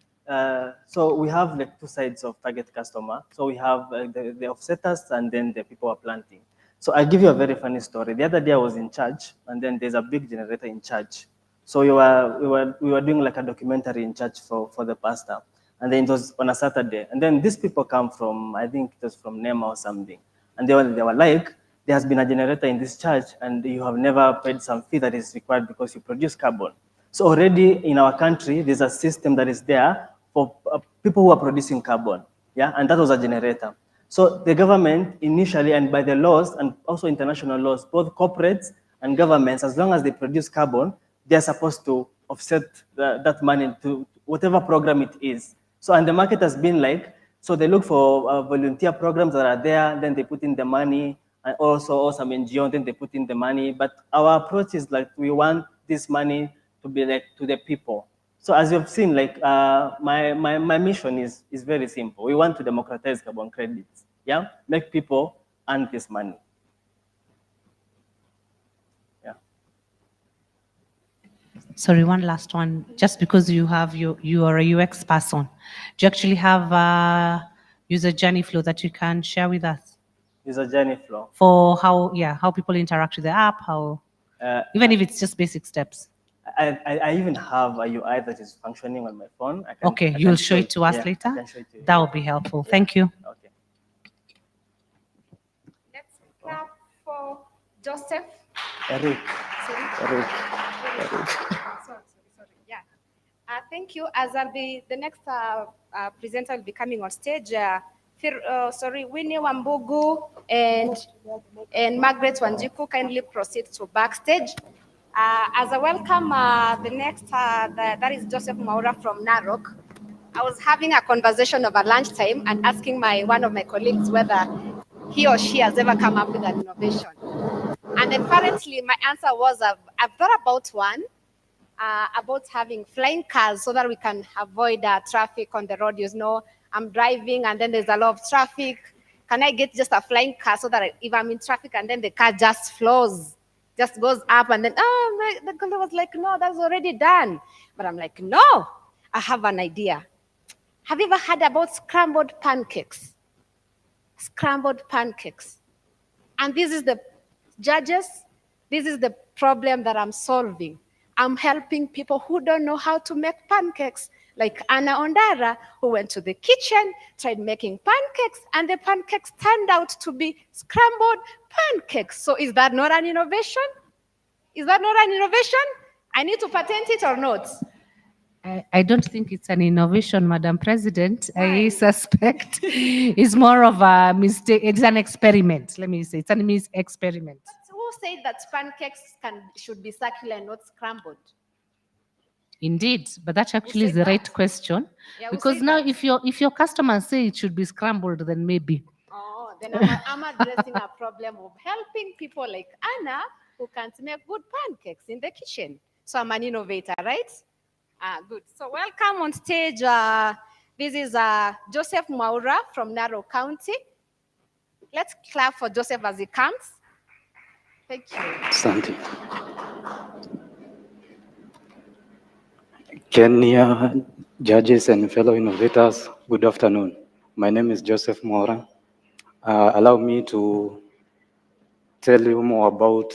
So we have like two sides of target customer. So we have the offsetters and then the people who are planting. So I'll give you a very funny story. The other day I was in church, and then there's a big generator in church. So we were doing like a documentary in church for the pastor, and then it was on a Saturday. And then these people come from, I think it was from Nema or something, and they were like, there has been a generator in this church, and you have never paid some fee that is required because you produce carbon. So already in our country, there's a system that is there for people who are producing carbon, and that was a generator. So the government initially, and by the laws and also international laws, both corporates and governments, as long as they produce carbon, they're supposed to offset that money to whatever program it is. So, and the market has been like, so they look for volunteer programs that are there, then they put in the money, and also some NGO, then they put in the money. But our approach is like, we want this money to be like to the people. So as you've seen, like my mission is very simple. We want to democratize carbon credits, make people earn this money. Sorry, one last one. Just because you are a UX person, do you actually have a user journey flow that you can share with us? User journey flow for how people interact with the app, even if it's just basic steps. I even have a UI that is functioning on my phone. You'll show it to us later? I can show it to you. That would be helpful. Thank you. Okay. Let's clap for Joseph. Eric. Sorry. Yeah. Thank you. As I'll be the next presenter will be coming on stage. Winnie Wambugu and Margaret Wanjiku, kindly proceed to backstage. As a welcome, the next, that is Joseph Maura from Narok. I was having a conversation over lunchtime and asking one of my colleagues whether he or she has ever come up with an innovation. And apparently my answer was, I've thought about one, about having flying cars so that we can avoid traffic on the road. I'm driving and then there's a lot of traffic. Can I get just a flying car so that if I'm in traffic and then the car just flows just goes up and then, the girl was like, no, that's already done. But I'm like, no, I have an idea. Have you ever heard about scrambled pancakes? Scrambled pancakes. And this is the judges, this is the problem that I'm solving. I'm helping people who don't know how to make pancakes, like Anna Ondara, who went to the kitchen, tried making pancakes, and the pancakes turned out to be scrambled pancakes. So is that not an innovation? Is that not an innovation? I need to patent it or not? I don't think it's an innovation, Madam President. I suspect it's more of a mistake. It's an experiment. Let me say, it's an experiment. But who said that pancakes should be circular and not scrambled? Indeed, but that actually is the right question. Yeah, because now, if your customers say it should be scrambled, then maybe. Oh, then I'm addressing a problem of helping people like Anna who can't make good pancakes in the kitchen. So I'm an innovator, right? Good. So welcome on stage. This is Joseph Maura from Narrow County. Let's clap for Joseph as he comes. Thank you. Santi. Kenya judges and fellow innovators, good afternoon. My name is Joseph Maura. Allow me to tell you more about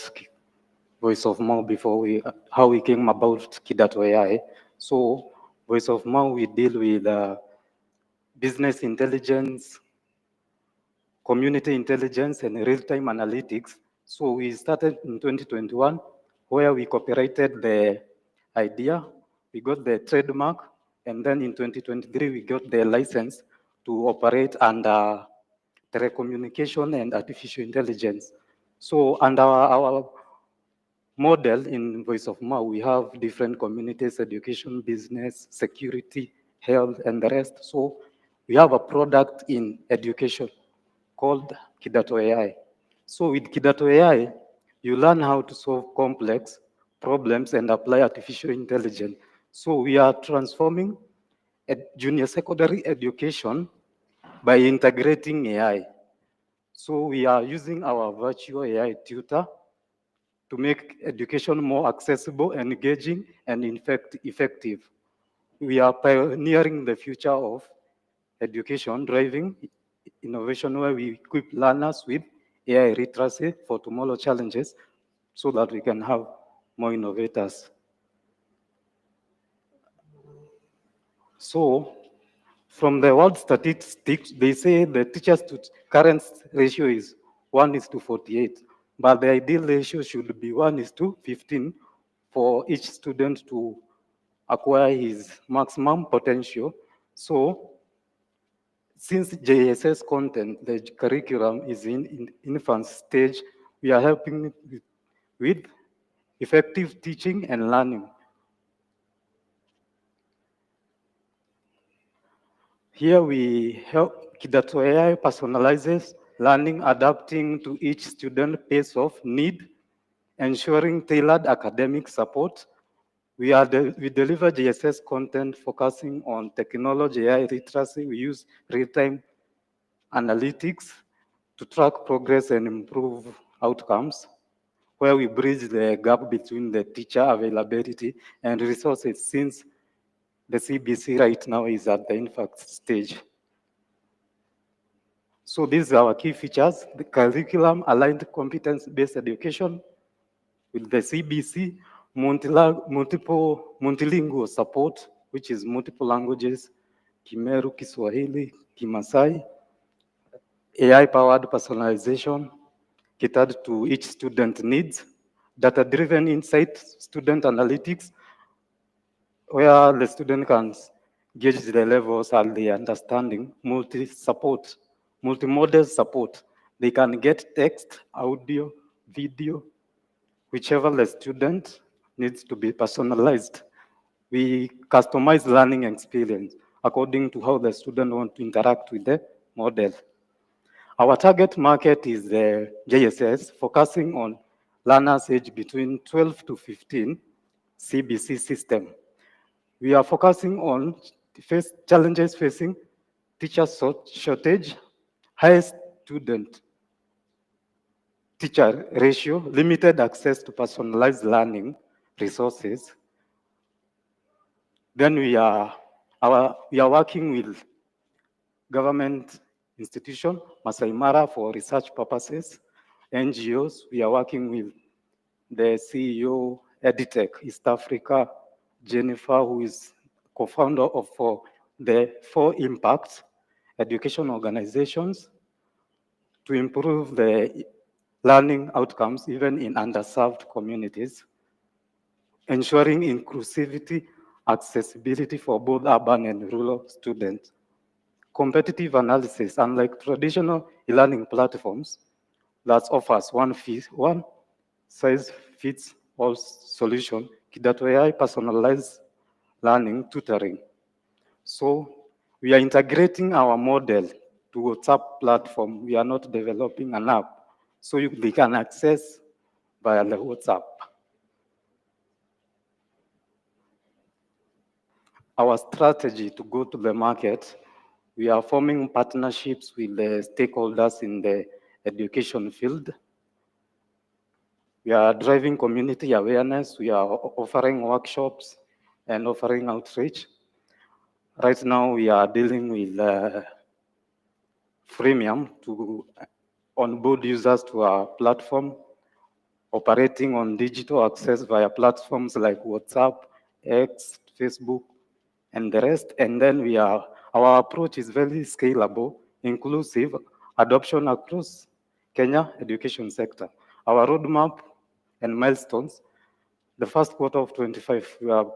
Voice of Mau before how we came about Kidato AI. So Voice of Mau, we deal with business intelligence, community intelligence, and real-time analytics. So we started in 2021, where we copyrighted the idea, we got the trademark, and then in 2023, we got the license to operate under telecommunication and artificial intelligence. So under our model in Voice of Mau, we have different communities, education, business, security, health, and the rest. So we have a product in education called Kidato AI. So with Kidato AI, you learn how to solve complex problems and apply artificial intelligence. So we are transforming junior secondary education by integrating AI. So we are using our virtual AI tutor to make education more accessible, engaging, and effective. We are pioneering the future of education, driving innovation where we equip learners with AI literacy for tomorrow challenges so that we can have more innovators. So from the world statistics, they say the teachers to current ratio is 1:48, but the ideal ratio should be 1:15 for each student to acquire his maximum potential. So since JSS content, the curriculum is in infant stage, we are helping with effective teaching and learning. Here we help Kidato AI personalizes learning, adapting to each student pace of need, ensuring tailored academic support. We deliver JSS content focusing on technology, AI literacy. We use real-time analytics to track progress and improve outcomes, where we bridge the gap between the teacher availability and resources, since the CBC right now is at the infant stage. So these are our key features: the curriculum aligned competence-based education with the CBC, multilingual support, which is multiple languages, Kimeru, Kiswahili, Kimasai, AI-powered personalization, catered to each student needs, data-driven insight, student analytics, where the student can gauge the levels and the understanding, multimodal support. They can get text, audio, video, whichever the student needs to be personalized. We customize learning experience according to how the student wants to interact with the model. Our target market is the JSS, focusing on learners aged between 12 to 15, CBC system. We are focusing on challenges facing teacher shortage, high student teacher ratio, limited access to personalized learning resources. Then we are working with government institution, Masai Mara for research purposes, NGOs. We are working with the CEO, Editech East Africa, Jennifer, who is co-founder of the 4Impact education organizations to improve the learning outcomes even in underserved communities, ensuring inclusivity, accessibility for both urban and rural students. Competitive analysis, unlike traditional e-learning platforms that offers one size fits all solution, Kidato AI personalized learning tutoring. So we are integrating our model to WhatsApp platform. We are not developing an app, so they can access via the WhatsApp. Our strategy to go to the market, we are forming partnerships with the stakeholders in the education field. We are driving community awareness. We are offering workshops and offering outreach. Right now, we are dealing with freemium to onboard users to our platform, operating on digital access via platforms like WhatsApp, X, Facebook, and the rest. And then our approach is very scalable, inclusive, adoption across Kenya education sector. Our roadmap and milestones, the first quarter of 25, we are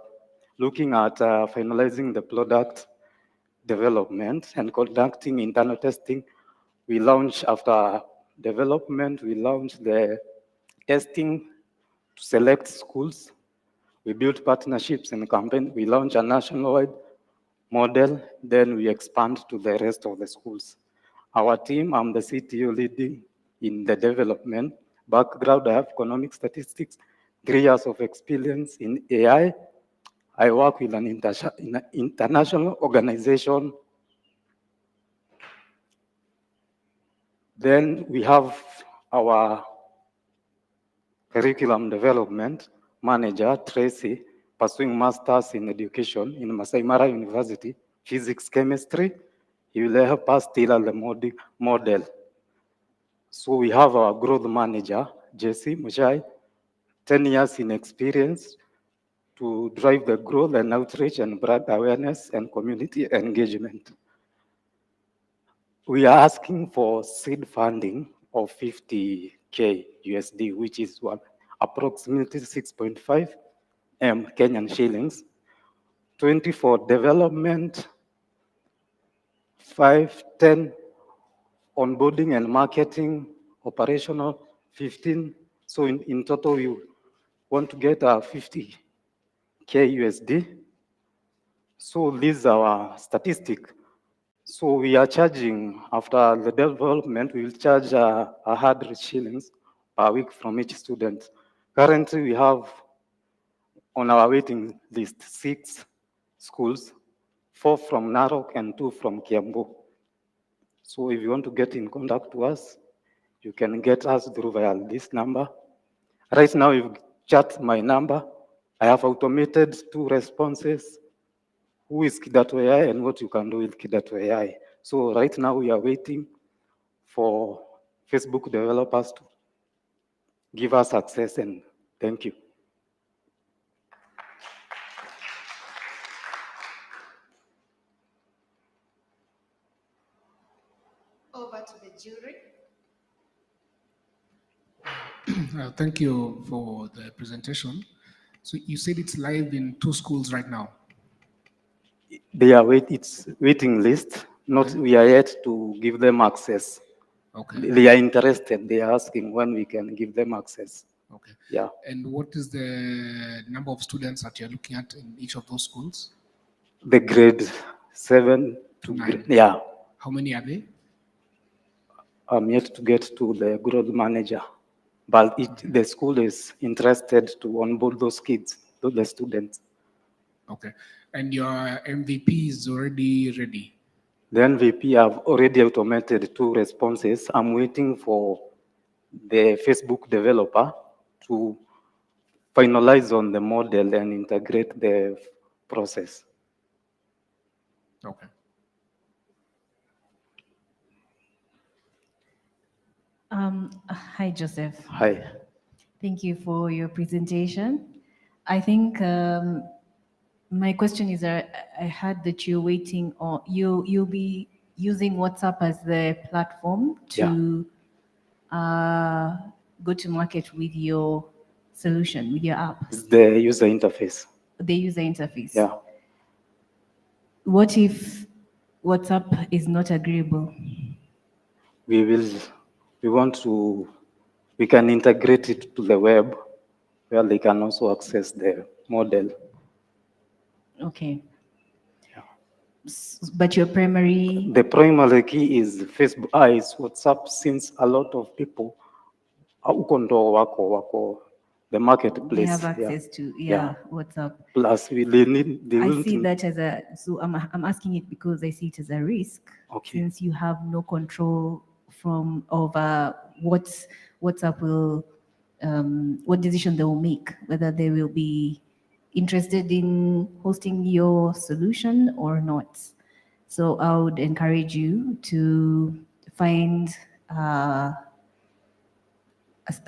looking at finalizing the product development and conducting internal testing. We launch after development, we launch the testing to select schools. We build partnerships and campaign. We launch a nationwide model, then we expand to the rest of the schools. Our team, I'm the CTO leading in the development. Background, I have economic statistics, 3 years of experience in AI. I work with an international organization. Then we have our curriculum development manager, Tracy, pursuing masters in education in Masai Mara University, physics, chemistry. He will help us tailor the model. So we have our growth manager, Jesse Mujai, 10 years in experience to drive the growth and outreach and brand awareness and community engagement. We are asking for seed funding of 50K USD, which is approximately 6.5 Kenyan shillings, 20 for development, 5, 10 onboarding and marketing, operational, 15. So in total, we want to get 50K USD. So these are our statistics. So we are charging, after the development, we will charge 100 shillings per week from each student. Currently, we have on our waiting list 6 schools, 4 from Narok and 2 from Kiambu. So if you want to get in contact with us, you can get us through via this number. Right now, you chat my number. I have automated 2 responses. Who is Kidato AI and what you can do with Kidato AI. So right now we are waiting for Facebook developers to give us access, and thank you. Over to the jury. Thank you for the presentation. So you said it's live in 2 schools right now. It's waiting list. We are yet to give them access. Okay. They are interested. They are asking when we can give them access. Okay. Yeah. And what is the number of students that you're looking at in each of those schools? The grade 7 to 9. Yeah. How many are they? I'm yet to get to the growth manager, but the school is interested to onboard those kids, the students. Okay. And your MVP is already ready? The MVP have already automated 2 responses. I'm waiting for the Facebook developer to finalize on the model and integrate the process. Okay. Hi, Joseph. Hi. Thank you for your presentation. I think my question is, I heard that you're waiting on, you'll be using WhatsApp as the platform to go to market with your solution, with your app, It's the user interface. the user interface. Yeah. What if WhatsApp is not agreeable? We can integrate it to the web where they can also access the model. Okay. But your primary... The primary key is Facebook, is WhatsApp, since a lot of people wako the marketplace. They have access to WhatsApp. Plus, they I see that as a, so I'm asking it because I see it as a risk. Okay. Since you have no control over what WhatsApp will, what decision they will make, whether they will be interested in hosting your solution or not. So I would encourage you to find a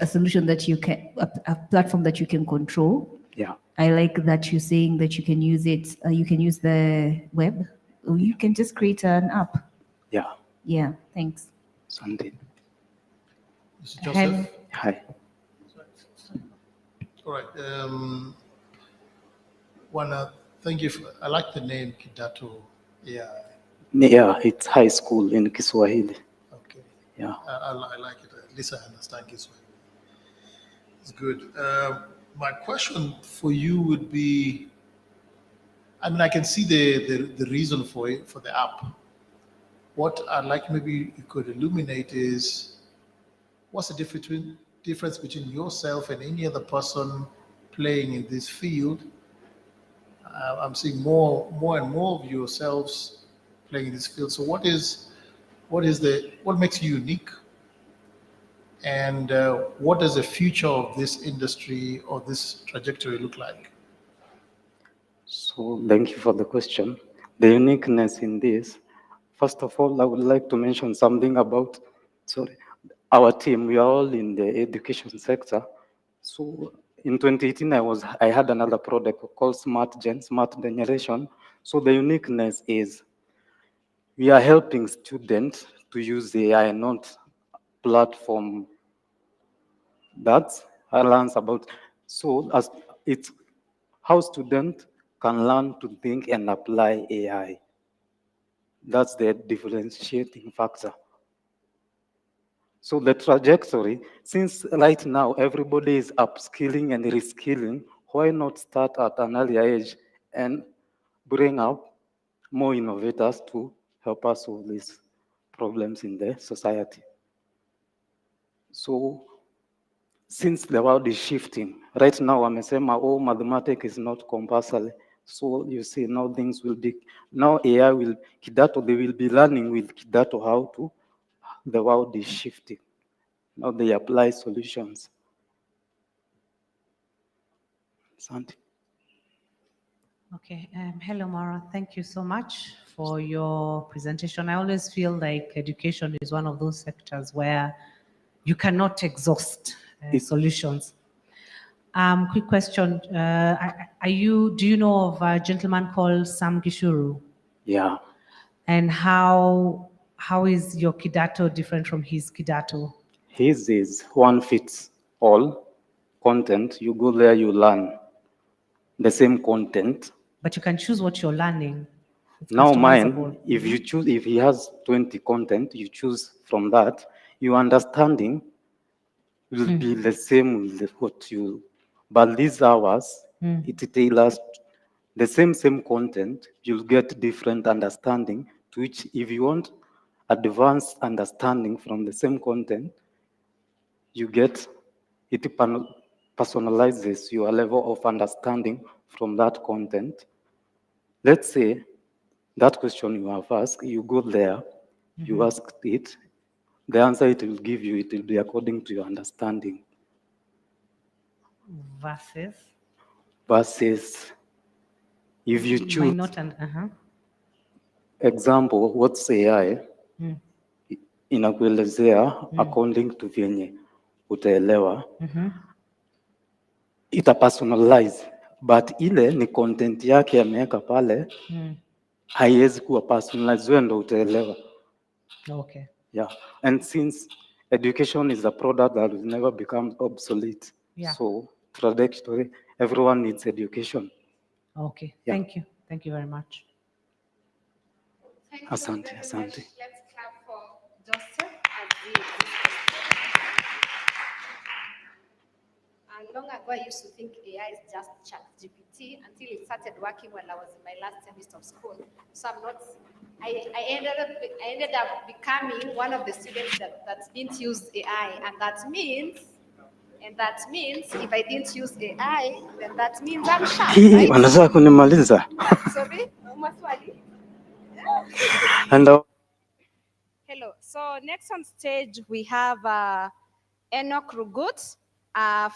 solution that you can, a platform that you can control. Yeah. I like that you're saying that you can use it, you can use the web, or you can just create an app. Yeah. Yeah, thanks. Something. Mr. Joseph? Hi. All right. Thank you. I like the name Kidato. Yeah. Yeah, it's high school in Kiswahili. Okay. Yeah. I like it. At least I understand Kiswahili. It's good. My question for you would be, I mean, I can see the reason for it, for the app. What I'd like maybe you could illuminate is, what's the difference between yourself and any other person playing in this field? I'm seeing more and more of yourselves playing in this field. So what makes you unique? And what does the future of this industry or this trajectory look like? So thank you for the question. The uniqueness in this, first of all, I would like to mention something about, our team. We are all in the education sector. So in 2018, I had another product called Smart Generation. So the uniqueness is we are helping students to use AI, not platform that learns about. So as it's how students can learn to think and apply AI. That's the differentiating factor. So the trajectory, since right now everybody is upskilling and reskilling, why not start at an earlier age and bring up more innovators to help us solve these problems in the society? So since the world is shifting, right now wamesema, oh, mathematics is not compulsory. So you see now things will be, now AI will, Kidato, they will be learning with Kidato how to, the world is shifting. Now they apply solutions. Santi. Okay. Hello, Mara. Thank you so much for your presentation. I always feel like education is one of those sectors where you cannot exhaust solutions. Quick question. Do you know of a gentleman called Sam Gishuru? Yeah. And how is your Kidato different from his Kidato? His is one fits all content. You go there, you learn the same content. But you can choose what you're learning. It's Now mine, customizable. if he has 20 content, you choose from that. Your understanding will be the same with what you, but these hours, it tailors the same content. You'll get different understanding to which, if you want advanced understanding from the same content, you get, it personalizes your level of understanding from that content. Let's say that question you have asked, you go there, you ask it, The answer it will give you, it will be according to your understanding. Versus if you choose, might not, example, what's AI? Mm. Inakuelezea according to vyenye utaelewa. Ita personalize, but ile ni content yake ameweka pale, haiwezi kuwa personalized, wewe ndo utaelewa. Okay. Yeah, and since education is a product that will never become obsolete, Yeah. so trajectory, everyone needs education. Okay, Yeah. thank you very much. Thank you Asante, very asante. much. Let's clap for Joseph as long ago, I used to think AI is just ChatGPT until it started working when I was in my last semester of school. So I ended up becoming one of the students that didn't use AI, and that means if I didn't use AI, then that means I'm sharp, right? Wanataka kunimaliza. Sorry, maswali? And Hello. So next on stage we have Enoch Rugut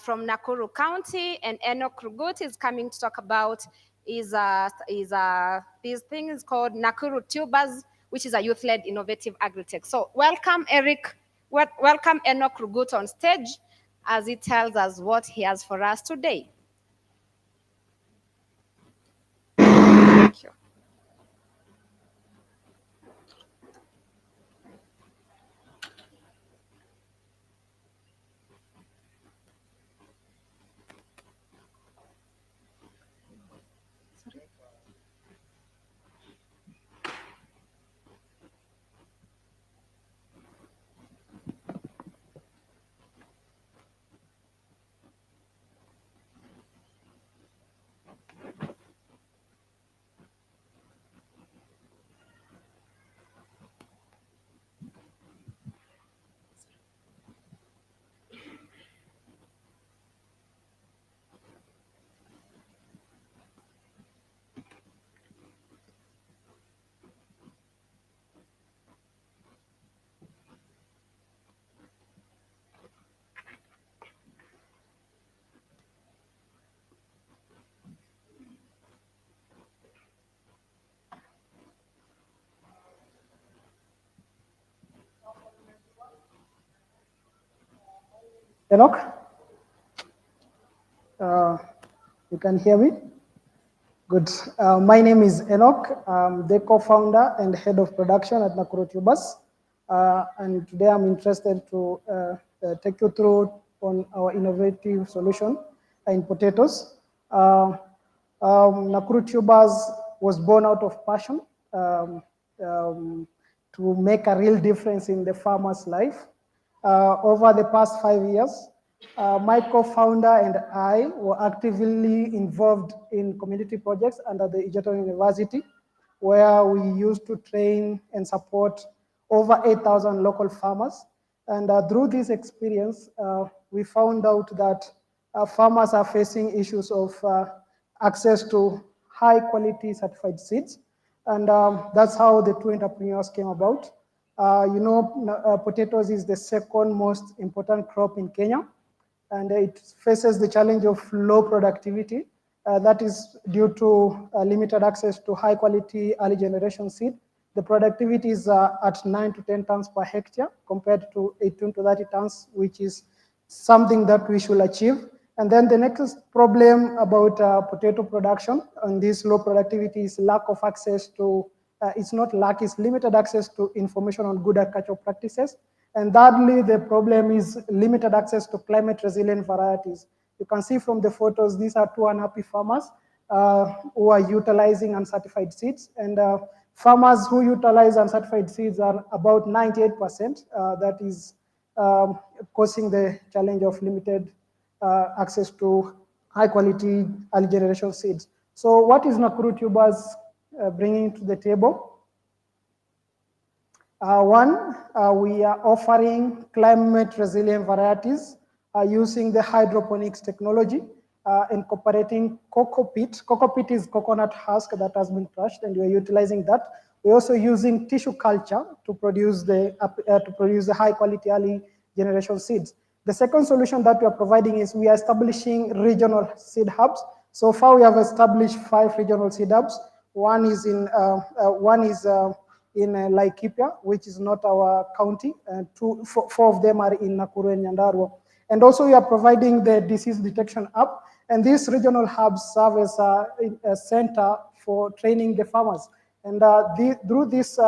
from Nakuru County, and Enoch Rugut is coming to talk about this thing is called Nakuru Tubers, which is a youth-led innovative agri-tech. So welcome, Eric. Welcome Enoch Rugut on stage as he tells us what he has for us today. Thank you. Enoch? You can hear me? Good. My name is Enoch. I'm the co-founder and head of production at Nakuru Tubers. And today I'm interested to take you through on our innovative solution in potatoes. Nakuru Tubers was born out of passion to make a real difference in the farmer's life. Over the past 5 years, my co-founder and I were actively involved in community projects under the Egerton University, where we used to train and support over 8,000 local farmers. And through this experience, we found out that farmers are facing issues of access to high quality certified seeds. And that's how the two entrepreneurs came about. Potatoes is the second most important crop in Kenya, and it faces the challenge of low productivity. That is due to limited access to high quality early generation seed. The productivity is at 9 to 10 tons per hectare compared to 18 to 30 tons, which is something that we should achieve. And then the next problem about potato production and this low productivity is lack of access to, it's not lack, it's limited access to information on good agricultural practices. And thirdly, the problem is limited access to climate resilient varieties. You can see from the photos, these are two unhappy farmers who are utilizing uncertified seeds. And farmers who utilize uncertified seeds are about 98%. That is causing the challenge of limited access to high quality early generation seeds. So what is Nakuru Tubers bringing to the table? One, we are offering climate resilient varieties using the hydroponics technology, incorporating cocoa peat. Cocoa peat is coconut husk that has been crushed, and we are utilizing that. We're also using tissue culture to produce the high quality early generation seeds. The second solution that we are providing is we are establishing regional seed hubs. So far, we have established 5 regional seed hubs. One is in Laikipia, which is not our county, and 4 of them are in Nakuru and Nyandarua. And also, we are providing the disease detection app, and these regional hubs serve as a center for training the farmers. And through this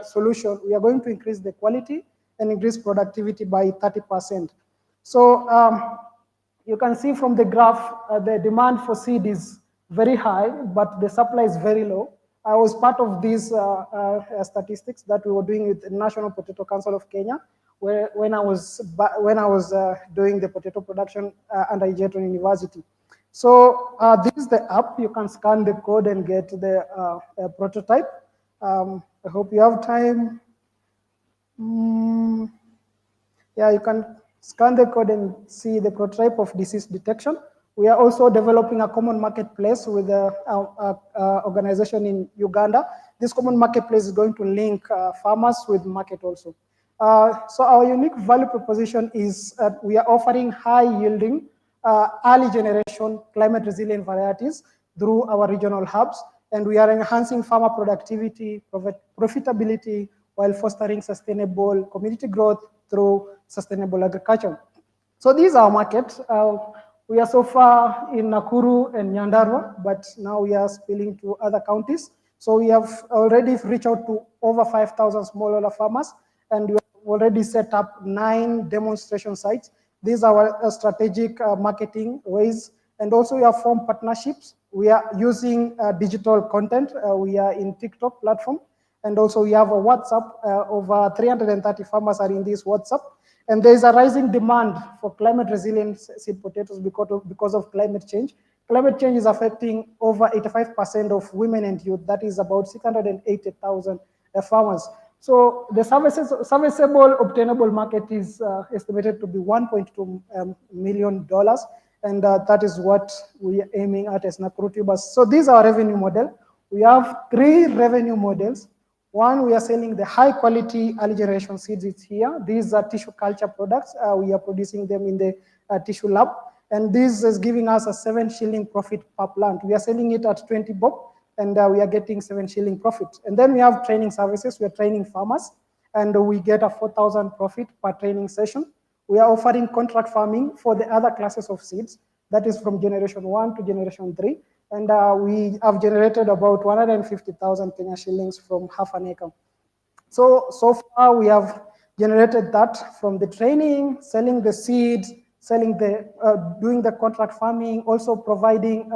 solution, we are going to increase the quality and increase productivity by 30%. So you can see from the graph, the demand for seed is very high, but the supply is very low. I was part of these statistics that we were doing with the National Potato Council of Kenya, when I was doing the potato production under Egerton University. So this is the app. You can scan the code and get the prototype. I hope you have time. Yeah, you can scan the code and see the prototype of disease detection. We are also developing a common marketplace with an organization in Uganda. This common marketplace is going to link farmers with market also. So our unique value proposition is we are offering high yielding, early generation climate resilient varieties through our regional hubs, and we are enhancing farmer productivity, profitability, while fostering sustainable community growth through sustainable agriculture. So these are our markets. We are so far in Nakuru and Nyandarua, but now we are spilling to other counties. So we have already reached out to over 5,000 smallholder farmers, and we have already set up 9 demonstration sites. These are our strategic marketing ways, and also we have formed partnerships. We are using digital content. We are in TikTok platform, and also we have a WhatsApp. Over 330 farmers are in this WhatsApp. And there is a rising demand for climate resilient seed potatoes because of climate change. Climate change is affecting over 85% of women and youth. That is about 680,000 farmers. So the serviceable obtainable market is estimated to be $1.2 million. And that is what we are aiming at as Nakuru Tubers. So these are our revenue model. We have 3 revenue models. One, we are selling the high quality early generation seeds. It's here. These are tissue culture products. We are producing them in the tissue lab. And this is giving us a 7 shilling profit per plant. We are selling it at 20 bob, and we are getting 7 shilling profit. And then we have training services. We are training farmers, and we get a 4,000 profit per training session. We are offering contract farming for the other classes of seeds. That is from generation 1 to generation 3. And we have generated about 150,000 Kenya shillings from half an acre. So far we have generated that from the training, selling the seeds, doing the contract farming, also providing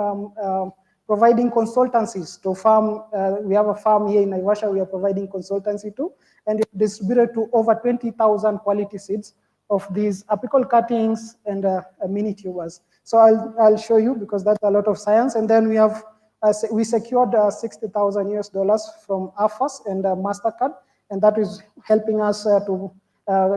consultancies to farm. We have a farm here in Naivasha we are providing consultancy to, and it distributed to over 20,000 quality seeds of these apical cuttings and mini tubers. So I'll show you, because that's a lot of science. And then we secured $60,000 US from AFAS and MasterCard, and that is helping us to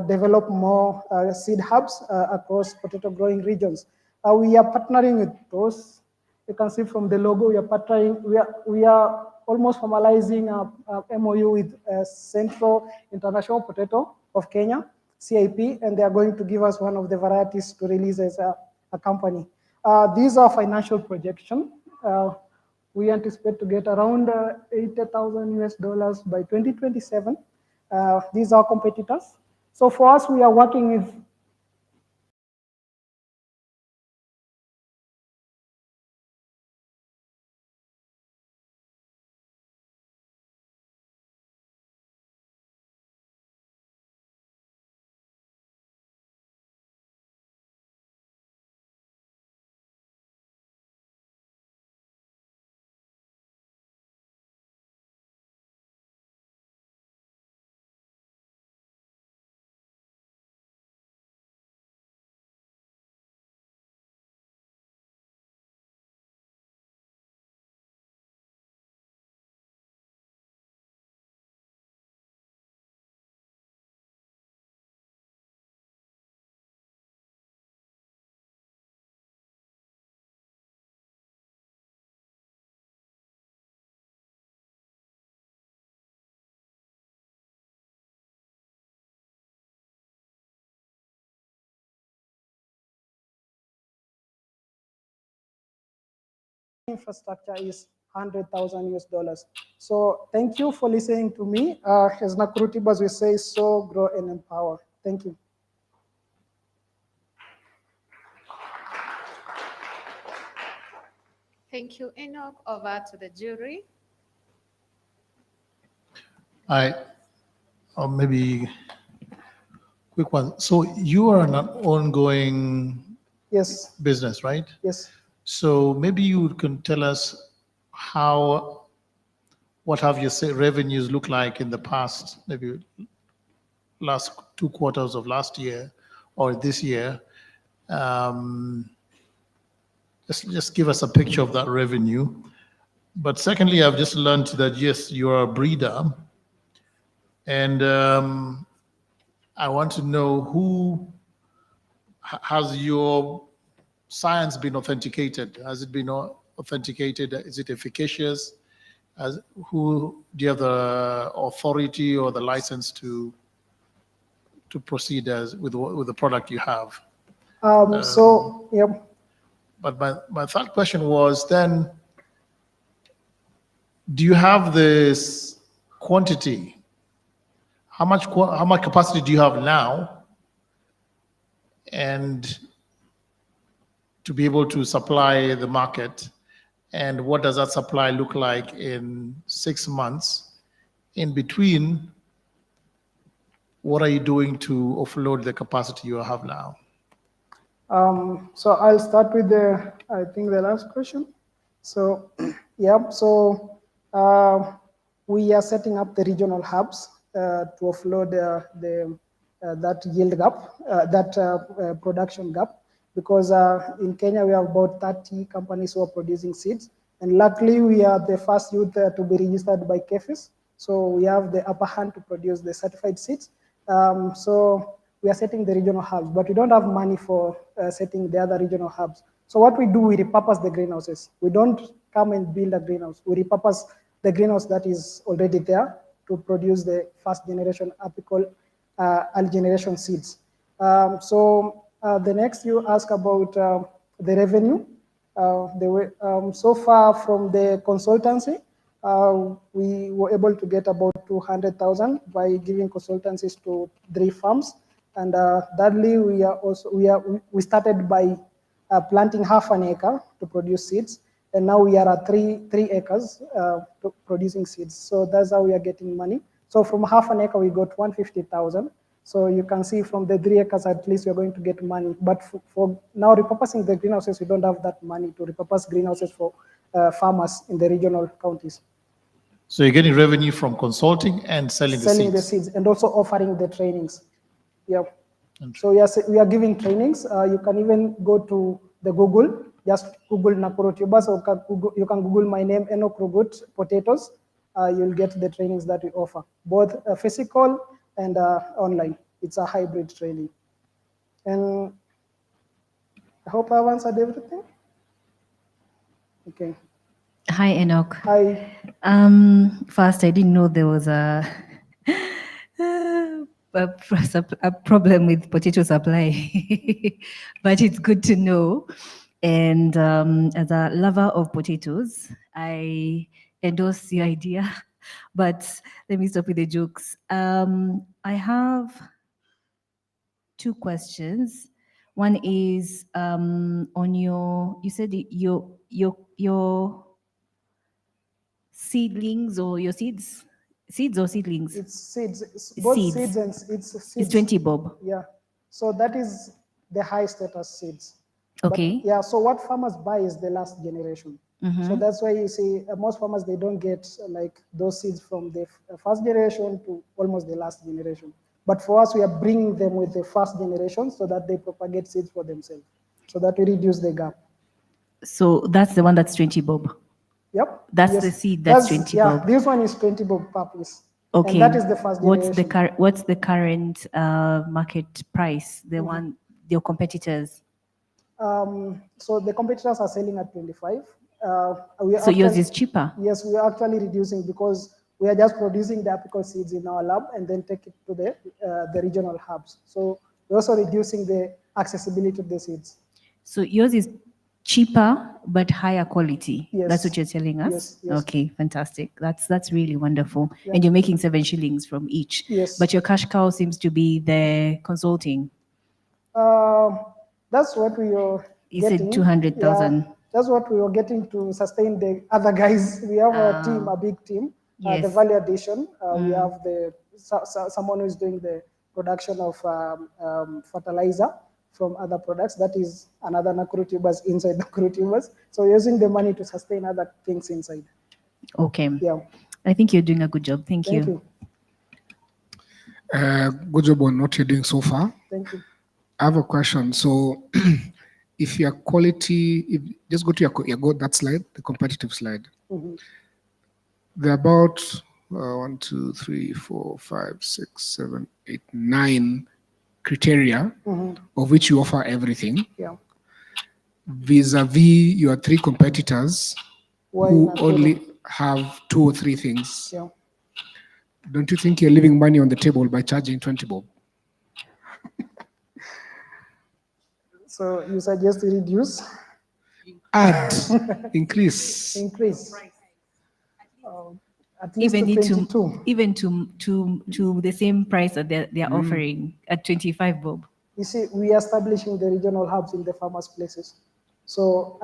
develop more seed hubs across potato growing regions. We are partnering with those. You can see from the logo, we are partnering. We are almost formalizing a MOU with Central International Potato of Kenya, CIP, and they are going to give us one of the varieties to release as a company. These are financial projections. We anticipate to get around $80,000 US by 2027. These are competitors. So for us, we are working with infrastructure is 100,000 US dollars. So thank you for listening to me. As Nakurutibas we say, sow, grow, and empower. Thank you. Thank you, Enoch. Over to the jury. Or maybe quick one. So you are an ongoing Yes. business, right? Yes. So maybe you can tell us what have your revenues look like in the past, maybe last 2 quarters of last year or this year. Just give us a picture of that revenue. But secondly, I've just learned that yes, you are a breeder, and I want to know has your science been authenticated? Has it been authenticated? Is it efficacious? Do you have the authority or the license to proceed with the product you have? Yep. But my third question was then, do you have this quantity? How much capacity do you have now, and to be able to supply the market? And what does that supply look like in 6 months? In between, what are you doing to offload the capacity you have now? So I'll start with I think the last question. So, yeah, so we are setting up the regional hubs to offload that yield gap, that production gap, because in Kenya we have about 30 companies who are producing seeds, and luckily we are the first youth to be registered by KEFIS, so we have the upper hand to produce the certified seeds. So we are setting the regional hubs, but we don't have money for setting the other regional hubs. So what we do, we repurpose the greenhouses. We don't come and build a greenhouse. We repurpose the greenhouse that is already there to produce the first generation apical early generation seeds. So the next you ask about the revenue. So far from the consultancy, we were able to get about 200,000 by giving consultancies to 3 farms. And thirdly, we started by planting half an acre to produce seeds, and now we are at 3 acres producing seeds. So that's how we are getting money. So from half an acre, we got 150,000. So you can see from the 3 acres, at least we're going to get money. But for now, repurposing the greenhouses, we don't have that money to repurpose greenhouses for farmers in the regional counties. So you're getting revenue from consulting and selling the seeds, and also offering the trainings. Yeah. So yes, we are giving trainings. You can even go to the Google, just Google Nakuru tubers, or you can Google my name, Enoch Rugut Potatoes. You'll get the trainings that we offer, both physical and online. It's a hybrid training. And I hope I've answered everything. Okay. Hi, Enoch. Hi. First, I didn't know there was a problem with potato supply, but it's good to know. And as a lover of potatoes, I endorse the idea. But let me stop with the jokes. I have 2 questions. One is on you said your seedlings or your seeds or seedlings? It's seeds. It's both seeds and it's seeds. It's 20 bob. Yeah. So that is the high status seeds. Okay. But, yeah. So what farmers buy is the last generation. So that's why you see most farmers, they don't get like those seeds from the first generation to almost the last generation. But for us, we are bringing them with the first generation so that they propagate seeds for themselves, so that we reduce the gap. So that's the one that's 20 bob. Yep. That's the seed that's 20 bob. This one is 20 bob per piece. Okay. And that is the first generation. What's the current market price? The one your competitors. So the competitors are selling at 25. So yours is cheaper? Yes, we are actually reducing because we are just producing the apical seeds in our lab and then take it to the regional hubs. So we're also reducing the accessibility to the seeds. So yours is cheaper but higher quality. Yes. That's what you're telling us? Yes, yes. Okay, fantastic. That's really wonderful. Yeah. And you're making 7 shillings from each. Yes. But your cash cow seems to be the consulting. That's what we are You getting. said 200,000. Yeah, that's what we were getting to sustain the other guys. We have a team, a big team. The Yes. value addition, we have someone who is doing the production of fertilizer from other products. That is another Nakuru tubers inside Nakuru tubers. So using the money to sustain other things inside. Okay. Yeah. I think you're doing a good job. Thank Thank you. Good job on what you're doing so far. Thank you. I have a question. So, if your quality, just go to your that slide, the competitive slide. Mhm. There are about 1, 2, 3, 4, 5, 6, 7, 8, 9 criteria Mhm. of which you offer everything. Yeah. Vis-a-vis your 3 competitors Why who not only have 2 or 3 things. Yeah. Don't you think you're leaving money on the table by charging 20 bob? So you suggest to reduce? Add, increase. Increase. At least Even to need 22. even to the same price that they're offering at 25 bob. You see, we are establishing the regional hubs in the farmers' places. So,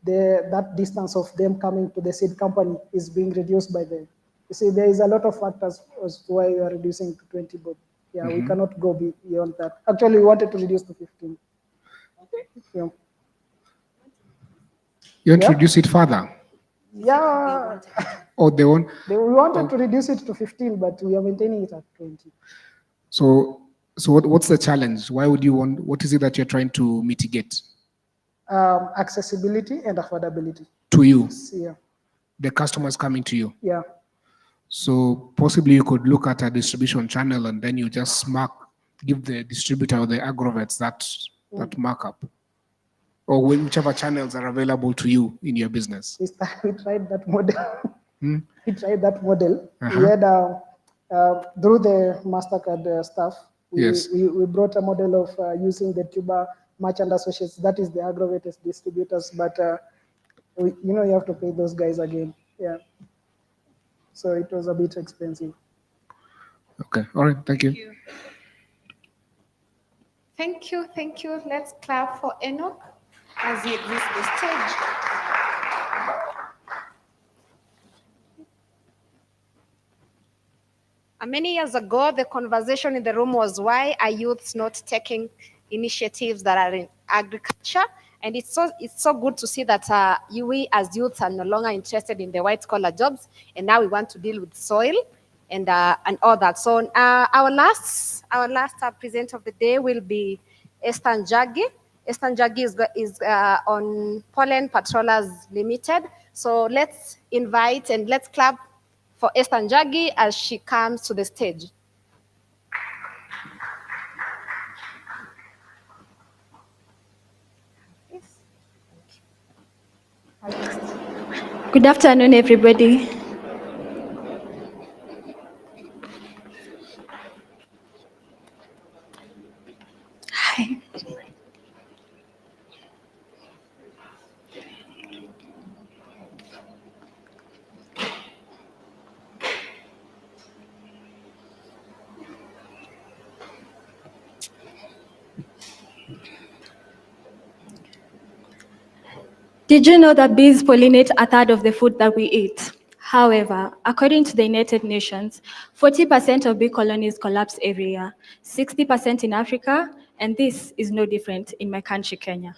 that distance of them coming to the seed company is being reduced by the. You see, there is a lot of factors as to why we are reducing to 20 bob. Yeah, we cannot go beyond that. Actually, we wanted to reduce to 15. Yeah. You want to Yeah. reduce it further? Yeah. Or they want? We wanted to reduce it to 15, but we are maintaining it at 20. So what's the challenge? Why would you want? What is it that you're trying to mitigate? Accessibility and affordability. To you, Yeah. the customers coming to you. Yeah. So possibly you could look at a distribution channel and then you just give the distributor or the agrovets that markup, or whichever channels are available to you in your business. We tried that model. We tried that model. Uh-huh. We had through the Mastercard stuff. Yes. We brought a model of using the tuber merchant associates. That is the aggrovet distributors, but you have to pay those guys again. Yeah. So it was a bit expensive. Okay. All right. Thank you. Thank you, thank you. Let's clap for Enoch as he exits the stage. Many years ago, the conversation in the room was, why are youths not taking initiatives that are in agriculture? And it's so good to see that we as youths are no longer interested in the white collar jobs, and now we want to deal with soil and all that. So our last presenter of the day will be Esther Njagi. Esther Njagi is on Pollen Patrollers Limited. So let's invite and let's clap for Esther Njagi as she comes to the stage. Good afternoon, everybody. Hi. Did you know that bees pollinate a third of the food that we eat? However, according to the United Nations, 40% of bee colonies collapse every year, 60% in Africa, and this is no different in my country, Kenya.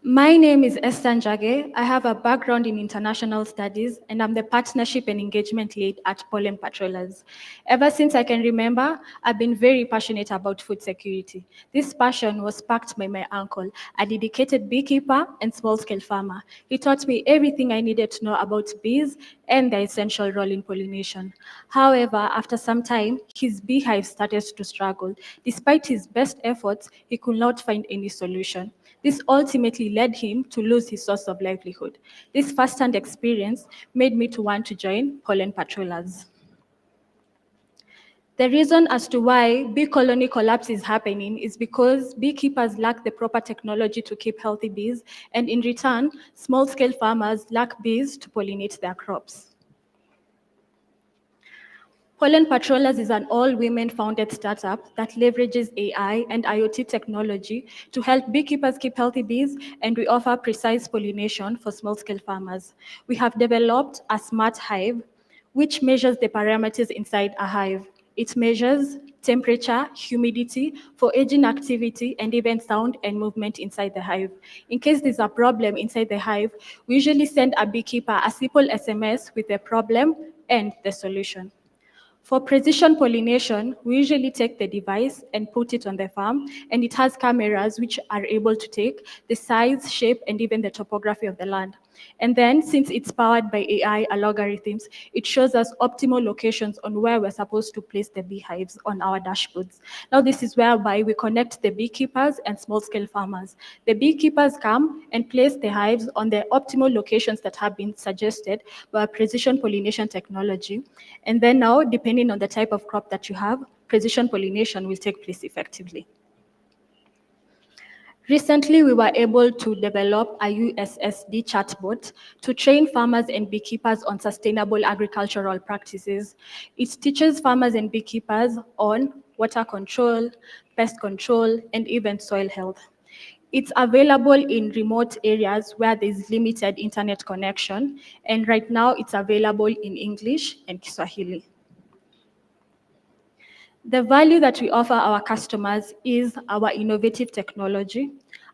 My name is Esther Njage. I have a background in international studies, and I'm the partnership and engagement lead at Pollen Patrollers. Ever since I can remember, I've been very passionate about food security. This passion was sparked by my uncle, a dedicated beekeeper and small-scale farmer. He taught me everything I needed to know about bees and their essential role in pollination. However, after some time, his beehive started to struggle. Despite his best efforts, he could not find any solution. This ultimately led him to lose his source of livelihood. This first-hand experience made me to want to join Pollen Patrollers. The reason as to why bee colony collapse is happening is because beekeepers lack the proper technology to keep healthy bees, and in return, small-scale farmers lack bees to pollinate their crops. Pollen Patrollers is an all-women founded startup that leverages AI and IoT technology to help beekeepers keep healthy bees, and we offer precise pollination for small-scale farmers. We have developed a smart hive, which measures the parameters inside a hive. It measures temperature, humidity, foraging activity, and even sound and movement inside the hive. In case there's a problem inside the hive, we usually send a beekeeper a simple SMS with the problem and the solution. For precision pollination, we usually take the device and put it on the farm, and it has cameras which are able to take the size, shape, and even the topography of the land. And then, since it's powered by AI algorithms, it shows us optimal locations on where we're supposed to place the beehives on our dashboards. Now, this is whereby we connect the beekeepers and small-scale farmers. The beekeepers come and place the hives on the optimal locations that have been suggested by precision pollination technology. And then now, depending on the type of crop that you have, precision pollination will take place effectively. Recently, we were able to develop a USSD chatbot to train farmers and beekeepers on sustainable agricultural practices. It teaches farmers and beekeepers on water control, pest control, and even soil health. It's available in remote areas where there's limited internet connection, and right now it's available in English and Kiswahili. The value that we offer our customers is our innovative technology,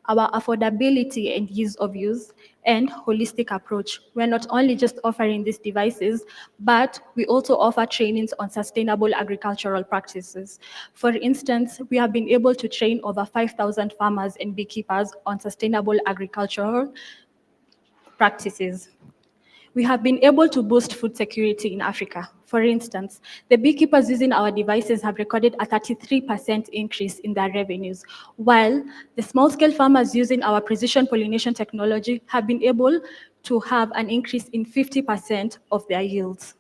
our affordability and ease of use, and holistic approach. We're not only just offering these devices, but we also offer trainings on sustainable agricultural practices. For instance, we have been able to train over 5,000 farmers and beekeepers on sustainable agricultural practices. We have been able to boost food security in Africa. For instance, the beekeepers using our devices have recorded a 33% increase in their revenues, while the small-scale farmers using our precision pollination technology have been able to have an increase in 50% of their yields.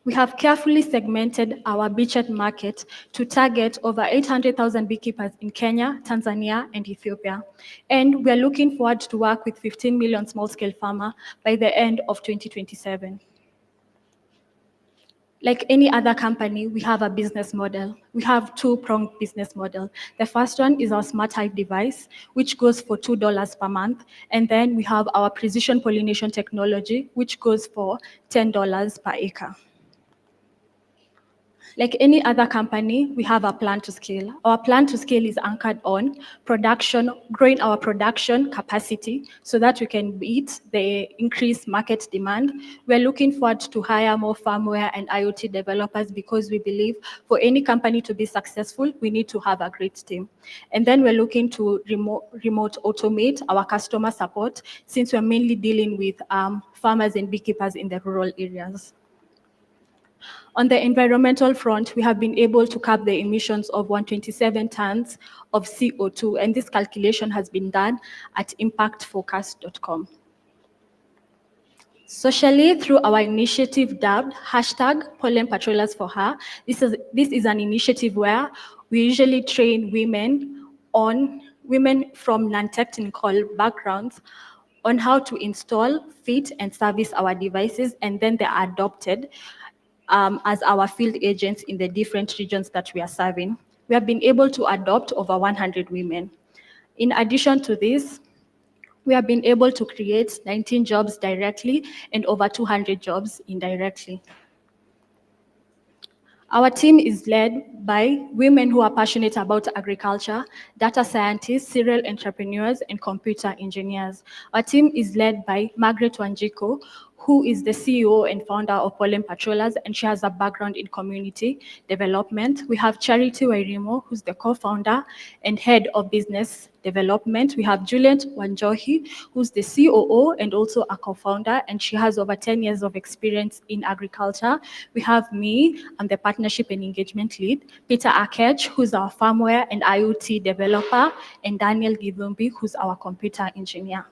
We have carefully segmented our beachhead market to target over 800,000 beekeepers in Kenya, Tanzania, and Ethiopia. And we are looking forward to work with 15 million small-scale farmers by the end of 2027. Like any other company, we have a business model. We have two-pronged business model. The first one is our Smart Hive device, which goes for $2 per month. And then we have our precision pollination technology, which goes for $10 per acre. Like any other company, we have a plan to scale. Our plan to scale is anchored on production, growing our production capacity so that we can meet the increased market demand. We're looking forward to hire more firmware and IoT developers because we believe for any company to be successful, we need to have a great team. And then we're looking to remote automate our customer support since we're mainly dealing with farmers and beekeepers in the rural areas. On the environmental front, we have been able to cap the emissions of 127 tons of CO2, and this calculation has been done at impactfocus.com. Socially, through our initiative dubbed #Pollen Patrollers for Her, this is an initiative where we usually train women from non-technical backgrounds on how to install, fit, and service our devices, and then they are adopted as our field agents in the different regions that we are serving. We have been able to adopt over 100 women. In addition to this, we have been able to create 19 jobs directly and over 200 jobs indirectly. Our team is led by women who are passionate about agriculture, data scientists, serial entrepreneurs, and computer engineers. Our team is led by Margaret Wanjiko, who is the CEO and founder of Pollen Patrollers, and she has a background in community development. We have Charity Wairimo, who's the co-founder and head of business development. We have Juliet Wanjohi, who's the COO and also a co-founder, and she has over 10 years of experience in agriculture. We have me, I'm the partnership and engagement lead, Peter Akech, who's our firmware and IoT developer, and Daniel Gidumbi, who's our computer engineer.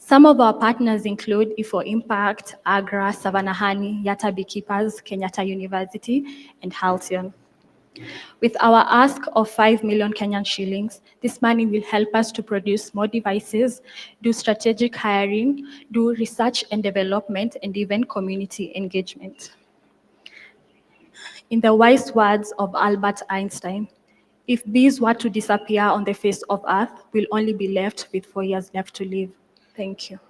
Some of our partners include Ifo Impact, Agra, Savannah Honey, Yatta Beekeepers, Kenyatta University, and Halcyon. With our ask of 5 million Kenyan shillings, this money will help us to produce more devices, do strategic hiring, do research and development, and even community engagement. In the wise words of Albert Einstein, if bees were to disappear on the face of Earth, we'll only be left with 4 years left to live. Thank you.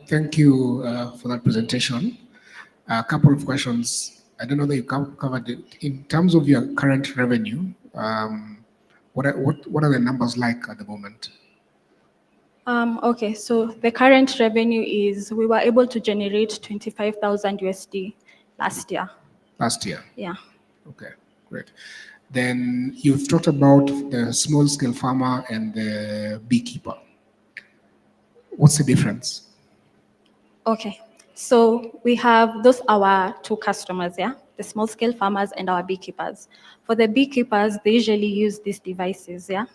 Thank you for that presentation. A couple of questions. I don't know that you covered it. In terms of your current revenue, what are the numbers like at the moment? Okay, so the current revenue is we were able to generate 25,000 USD last year. Last year? Yeah. Okay, great. Then you've talked about the small scale farmer and the beekeeper. What's the difference? Okay, so we have those our two customers, yeah, the small scale farmers and our beekeepers. For the beekeepers, they usually use these devices, yeah,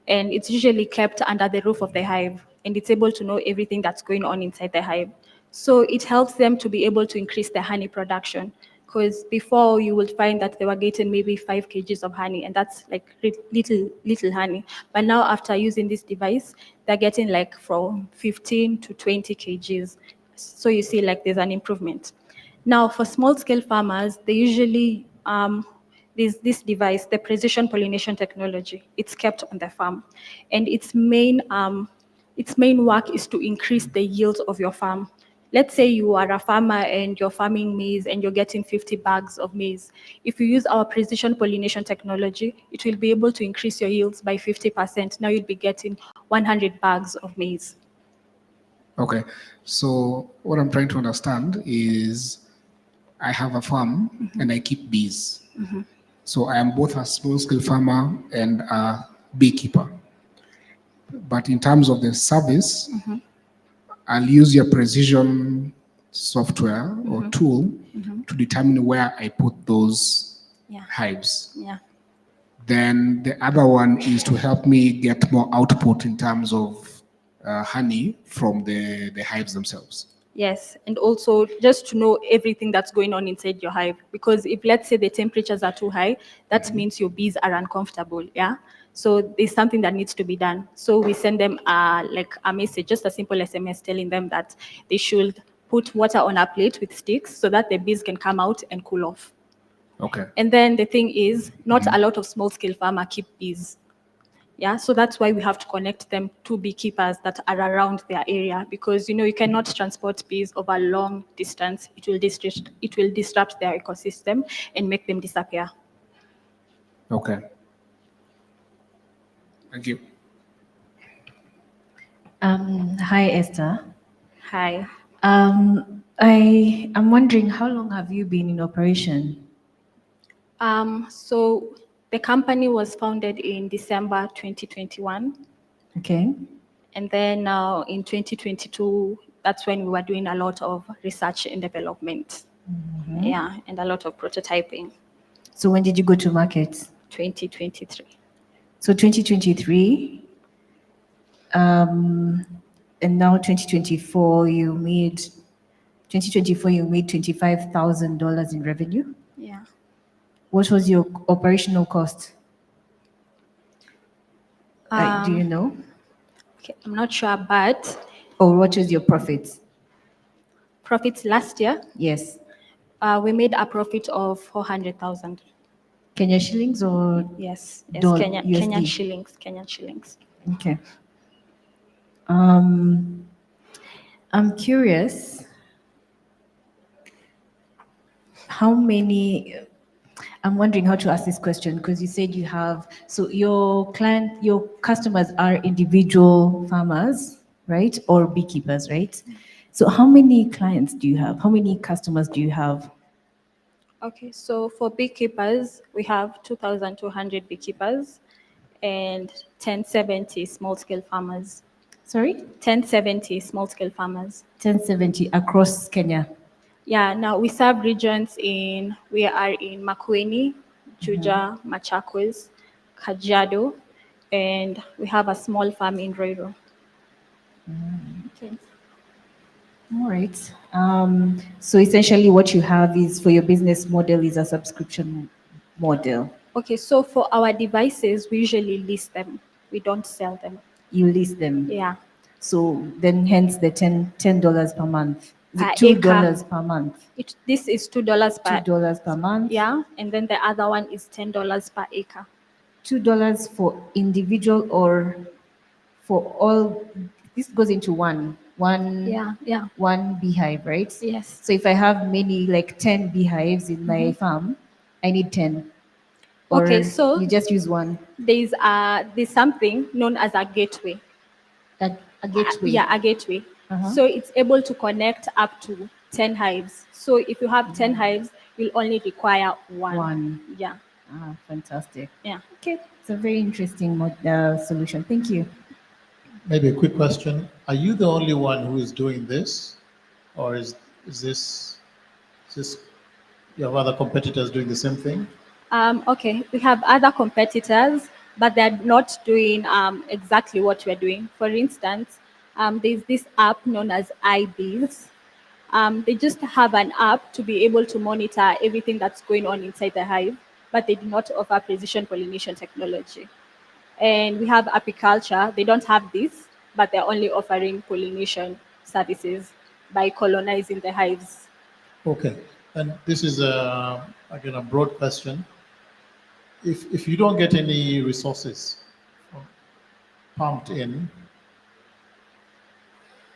and it's usually kept under the roof of the hive, and it's able to know everything that's going on inside the hive. So it helps them to be able to increase their honey production. Because before you would find that they were getting maybe 5 kgs of honey, and that's like little honey. But now after using this device, they're getting like from 15 to 20 kgs. So you see like there's an improvement. Now for small scale farmers, they usually this device, the precision pollination technology, it's kept on the farm, and its main work is to increase the yield of your farm. Let's say you are a farmer and you're farming maize and you're getting 50 bags of maize. If you use our precision pollination technology, it will be able to increase your yields by 50%. Now you'll be getting 100 bags of maize. Okay, so what I'm trying to understand is I have a farm and I keep bees. So I am both a small scale farmer and a beekeeper. But in terms of the service, I'll use your precision software or tool to determine where I put those hives. Yeah. Then the other one is to help me get more output in terms of honey from the hives themselves. Yes, and also just to know everything that's going on inside your hive. Because if, let's say, the temperatures are too high, that means your bees are uncomfortable, yeah? So there's something that needs to be done. So we send them like a message, just a simple SMS telling them that they should put water on a plate with sticks so that the bees can come out and cool off. Okay. And then the thing is, not a lot of small-scale farmers keep bees. Yeah, so that's why we have to connect them to beekeepers that are around their area, because you cannot transport bees over long distance. It will disrupt their ecosystem and make them disappear. Okay. Thank you. Hi, Esther. Hi. I am wondering, how long have you been in operation? So the company was founded in December 2021. Okay. And then in 2022, that's when we were doing a lot of research and development. Yeah, and a lot of prototyping. So when did you go to market? 2023. So 2023, and now 2024, you made $25,000 in revenue. Yeah. What was your operational cost? Do you know? Okay, I'm not sure, but. Or what was your profits? Profits last year? Yes. We made a profit of 400,000. Kenya shillings or? Yes, USD? Kenyan shillings. Okay. I'm curious, I'm wondering how to ask this question, because you said you have, so your customers are individual farmers, right? Or beekeepers, right? So how many clients do you have? How many customers do you have? Okay, so for beekeepers, we have 2,200 beekeepers and 1070 small-scale farmers. Sorry? 1070 small-scale farmers. 1070 across Kenya? Yeah, now we serve regions we are in Makueni, Juja, Machakos, Kajiado, and we have a small farm in Roiro. Okay. All right. So essentially what you have is for your business model is a subscription model. Okay, so for our devices, we usually list them. We don't sell them. You list them. Yeah. So then hence the $10 per month. Is Per it $2 acre. per month? This is $2 per. $2 per month. Yeah, and then the other one is $10 per acre. $2 for individual or for all? This goes into one beehive, right? Yes. So if I have many, like 10 beehives in my farm, I need 10. Or Okay, so you just use one. There's something known as a gateway. A gateway. Yeah, a gateway. So it's able to connect up to 10 hives. So if you have 10 hives, you'll only require one. Yeah. Ah, fantastic. Yeah. Okay, it's a very interesting solution. Thank you. Maybe a quick question. Are you the only one who is doing this? Or is this you have other competitors doing the same thing? Okay, we have other competitors, but they're not doing exactly what we're doing. For instance, there's this app known as iBees. They just have an app to be able to monitor everything that's going on inside the hive, but they do not offer precision pollination technology. And we have apiculture. They don't have this, but they're only offering pollination services by colonizing the hives. Okay, and this is again a broad question. If you don't get any resources pumped in,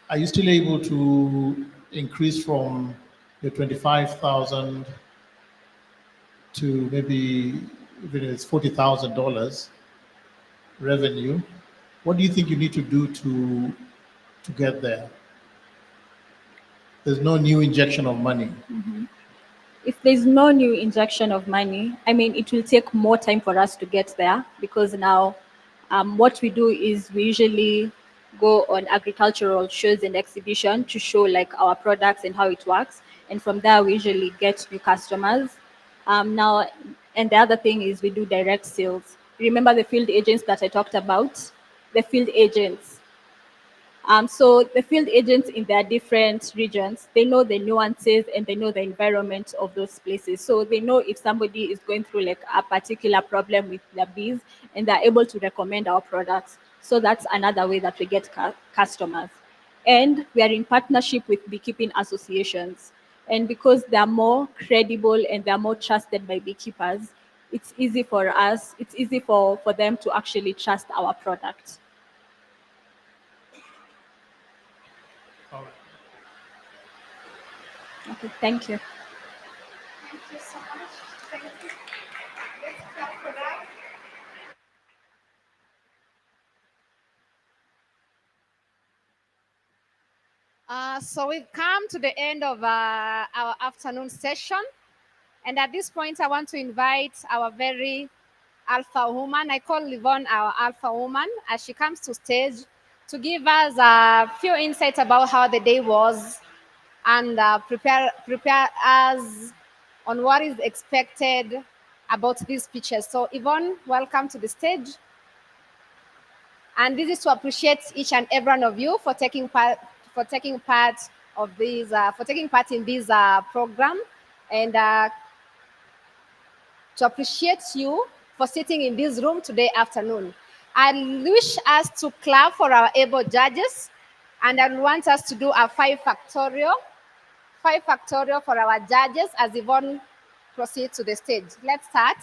are you still able to increase from your 25,000 to maybe even if it's $40,000 revenue? What do you think you need to do to get there? There's no new injection of money. If there's no new injection of money, I mean, it will take more time for us to get there because now what we do is we usually go on agricultural shows and exhibition to show like our products and how it works. And from there, we usually get new customers. Now, and the other thing is we do direct sales. Remember the field agents that I talked about? The field agents. So the field agents in their different regions, they know the nuances and they know the environment of those places. So they know if somebody is going through like a particular problem with their bees and they're able to recommend our products. So that's another way that we get customers. And we are in partnership with beekeeping associations. And because they're more credible and they're more trusted by beekeepers, it's easy for us, it's easy for them to actually trust our product. All right. Okay, thank you. Thank you so much. Thank you. Let's clap for that. So we've come to the end of our afternoon session. And at this point, I want to invite our very alpha woman. I call Livon our alpha woman as she comes to stage to give us a few insights about how the day was and prepare us on what is expected about these pitches. So Yvonne, welcome to the stage. And this is to appreciate each and every one of you for taking part of these for taking part in this program, and to appreciate you for sitting in this room today afternoon. I wish us to clap for our able judges, and I want us to do a 5 factorial for our judges as Yvonne proceeds to the stage. Let's start.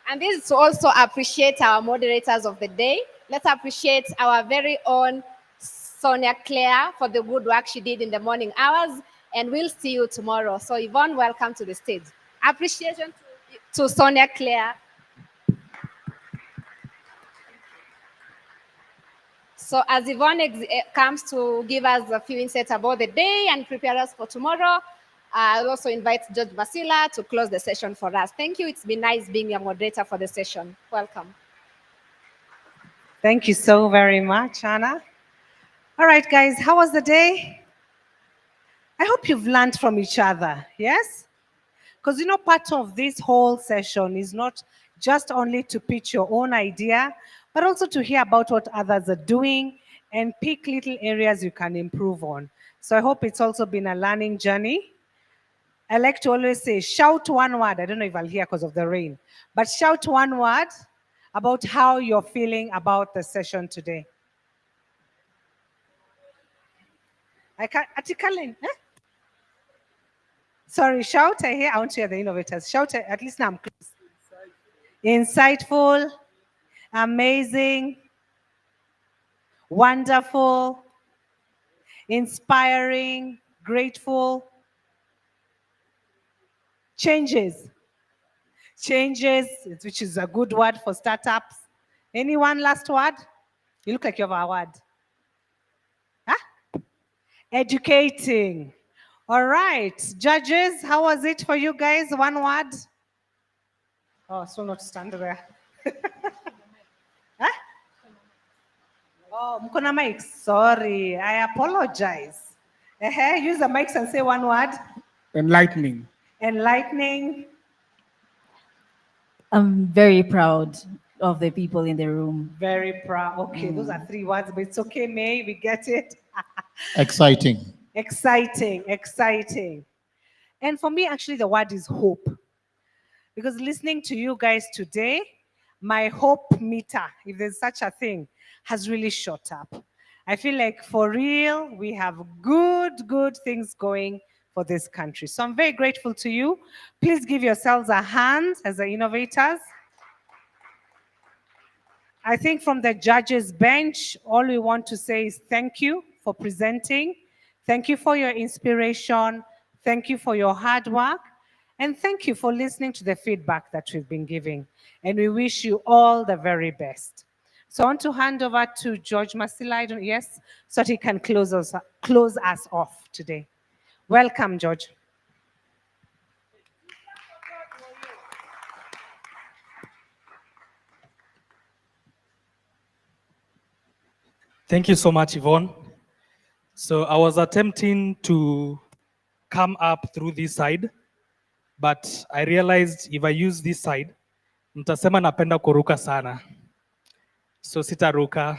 And this is to also appreciate our moderators of the day. Let's appreciate our very own Sonia Claire for the good work she did in the morning hours. And we'll see you tomorrow. So Yvonne, welcome to the stage. Appreciation to Sonia Claire. So as Yvonne comes to give us a few insights about the day and prepare us for tomorrow, I'll also invite George Basila to close the session for us. Thank you. It's been nice being your moderator for the session. Welcome. Thank you so very much, Anna. All right, guys, how was the day? I hope you've learned from each other, yes? Because you know, part of this whole session is not just only to pitch your own idea, but also to hear about what others are doing and pick little areas you can improve on. So I hope it's also been a learning journey. I like to always say, shout one word. I don't know if I'll hear because of the rain, but shout one word about how you're feeling about the session today. I can't, articulate, eh? Sorry, shout, I want to hear the innovators. Shout, at least now I'm close. Insightful, amazing, wonderful, inspiring, grateful. Changes, which is a good word for startups. Anyone last word? You look like you have a word. Huh? Educating. All right, judges, how was it for you guys? One word? Oh, so not stand there. Huh? Oh, mkona mics. Sorry, I apologize. Use the mics and say one word. Enlightening. Enlightening. I'm very proud of the people in the room. Very proud. Okay, those are 3 words, but it's okay, May, we get it. Exciting. Exciting, exciting. And for me, actually, the word is hope. Because listening to you guys today, my hope meter, if there's such a thing, has really shot up. I feel like for real, we have good things going for this country. So I'm very grateful to you. Please give yourselves a hand as the innovators. I think from the judges' bench, all we want to say is thank you for presenting. Thank you for your inspiration. Thank you for your hard work. And thank you for listening to the feedback that we've been giving. And we wish you all the very best. So I want to hand over to George Masila, yes, so that he can close us off today. Welcome, George. Thank you so much, Yvonne. So I was attempting to come up through this side, but I realized if I use this side, mtasema napenda kuruka sana. So sitaruka.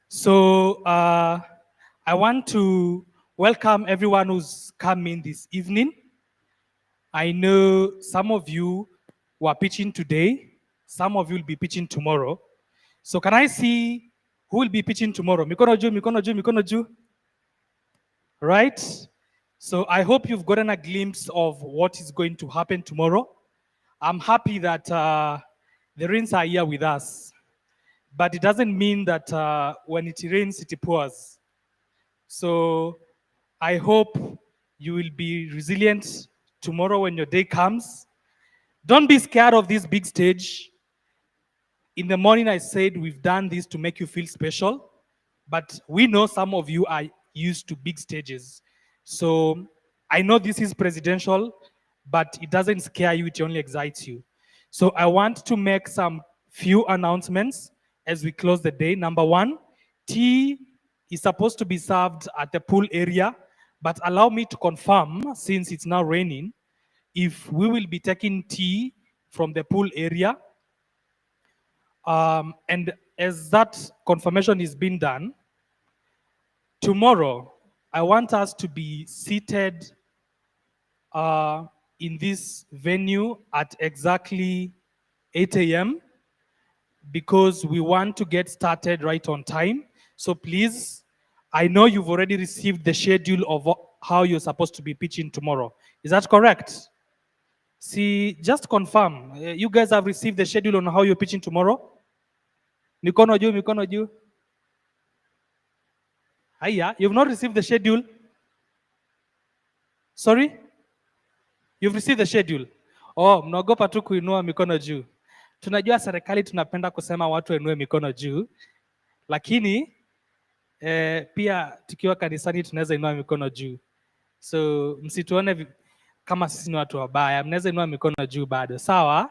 So I want to welcome everyone who's come in this evening. I know some of you were pitching today, some of you will be pitching tomorrow. So can I see who will be pitching tomorrow? Mikono juu, mikono juu, mikono juu. Right? So I hope you've gotten a glimpse of what is going to happen tomorrow. I'm happy that the rains are here with us, but it doesn't mean that when it rains, it pours. So I hope you will be resilient tomorrow when your day comes. Don't be scared of this big stage. In the morning, I said we've done this to make you feel special, but we know some of you are used to big stages. So I know this is presidential, but it doesn't scare you, it only excites you. So I want to make some few announcements as we close the day. Number 1, tea is supposed to be served at the pool area, but allow me to confirm, since it's now raining, if we will be taking tea from the pool area. And as that confirmation is being done, tomorrow, I want us to be seated in this venue at exactly 8 a.m. because we want to get started right on time. So please, I know you've already received the schedule of how you're supposed to be pitching tomorrow. Is that correct? See, just confirm. You guys have received the schedule on how you're pitching tomorrow? Mikono juu, mikono juu. Haya, you've not received the schedule? Sorry? You've received the schedule? Oh, mnaogopa tu kuinua mikono juu. Tunajua serikali tunapenda kusema watu wainue mikono juu, lakini pia tukiwa kanisani tunaweza inua mikono juu. So msituone kama sisi ni watu wabaya, mnaweza inua mikono juu bado, sawa?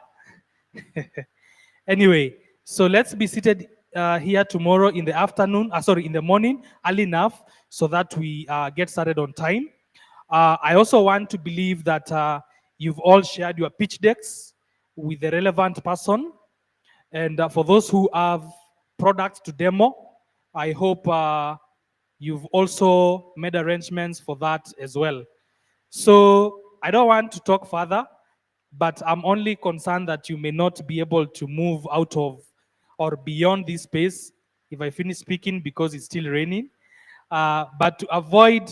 Anyway, so let's be seated here tomorrow in the afternoon, in the morning, early enough, so that we get started on time. I also want to believe that you've all shared your pitch decks with the relevant person. And for those who have products to demo, I hope you've also made arrangements for that as well. So I don't want to talk further, but I'm only concerned that you may not be able to move out of or beyond this space if I finish speaking because it's still raining. But to avoid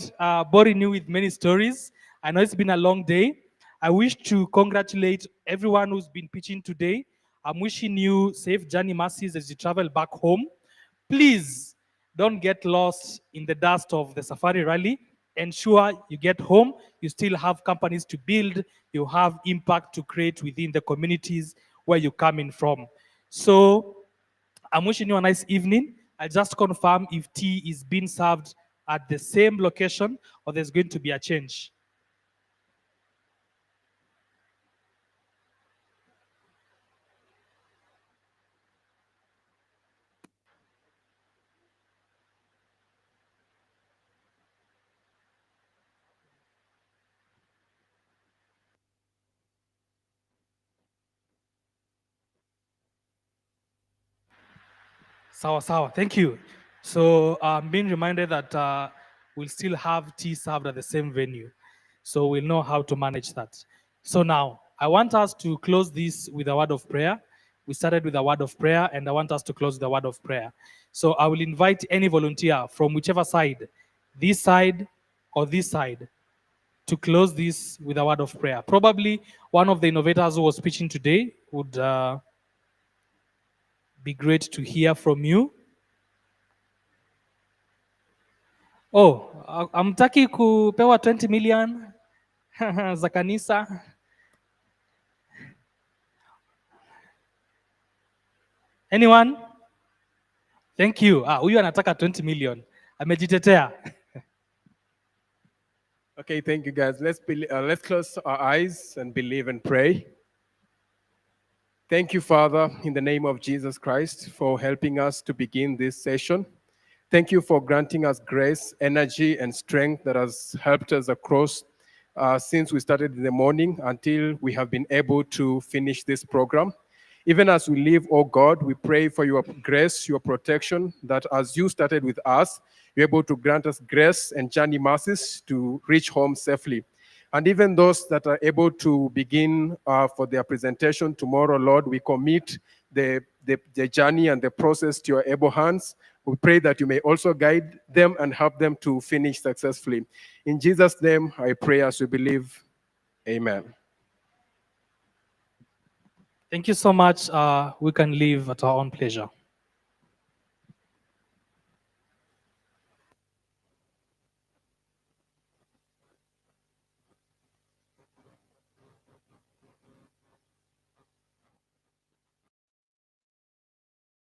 boring you with many stories, I know it's been a long day. I wish to congratulate everyone who's been pitching today. I'm wishing you safe journey masses as you travel back home. Please don't get lost in the dust of the safari rally. Ensure you get home, you still have companies to build, you have impact to create within the communities where you're coming from. So I'm wishing you a nice evening. I'll just confirm if tea is being served at the same location or there's going to be a change. Sawa, thank you. So I'm being reminded that we'll still have tea served at the same venue. So we'll know how to manage that. So now, I want us to close this with a word of prayer. We started with a word of prayer, and I want us to close with a word of prayer. So I will invite any volunteer from whichever side, this side or this side, to close this with a word of prayer. Probably one of the innovators who was speaking today would be great to hear from you. Oh, amtaki kupewa 20 million za kanisa? Anyone? Thank you. Huyu anataka 20 million. Amejitetea. Okay, thank you guys. Let's close our eyes and believe and pray. Thank you, Father, in the name of Jesus Christ, for helping us to begin this session. Thank you for granting us grace, energy, and strength that has helped us across since we started in the morning until we have been able to finish this program. Even as we leave, oh God, we pray for your grace, your protection, that as you started with us, you're able to grant us grace and journey masses to reach home safely. And even those that are able to begin for their presentation tomorrow, Lord, we commit the journey and the process to your able hands. We pray that you may also guide them and help them to finish successfully. In Jesus' name, I pray as we believe. Amen. Thank you so much. We can leave at our own pleasure.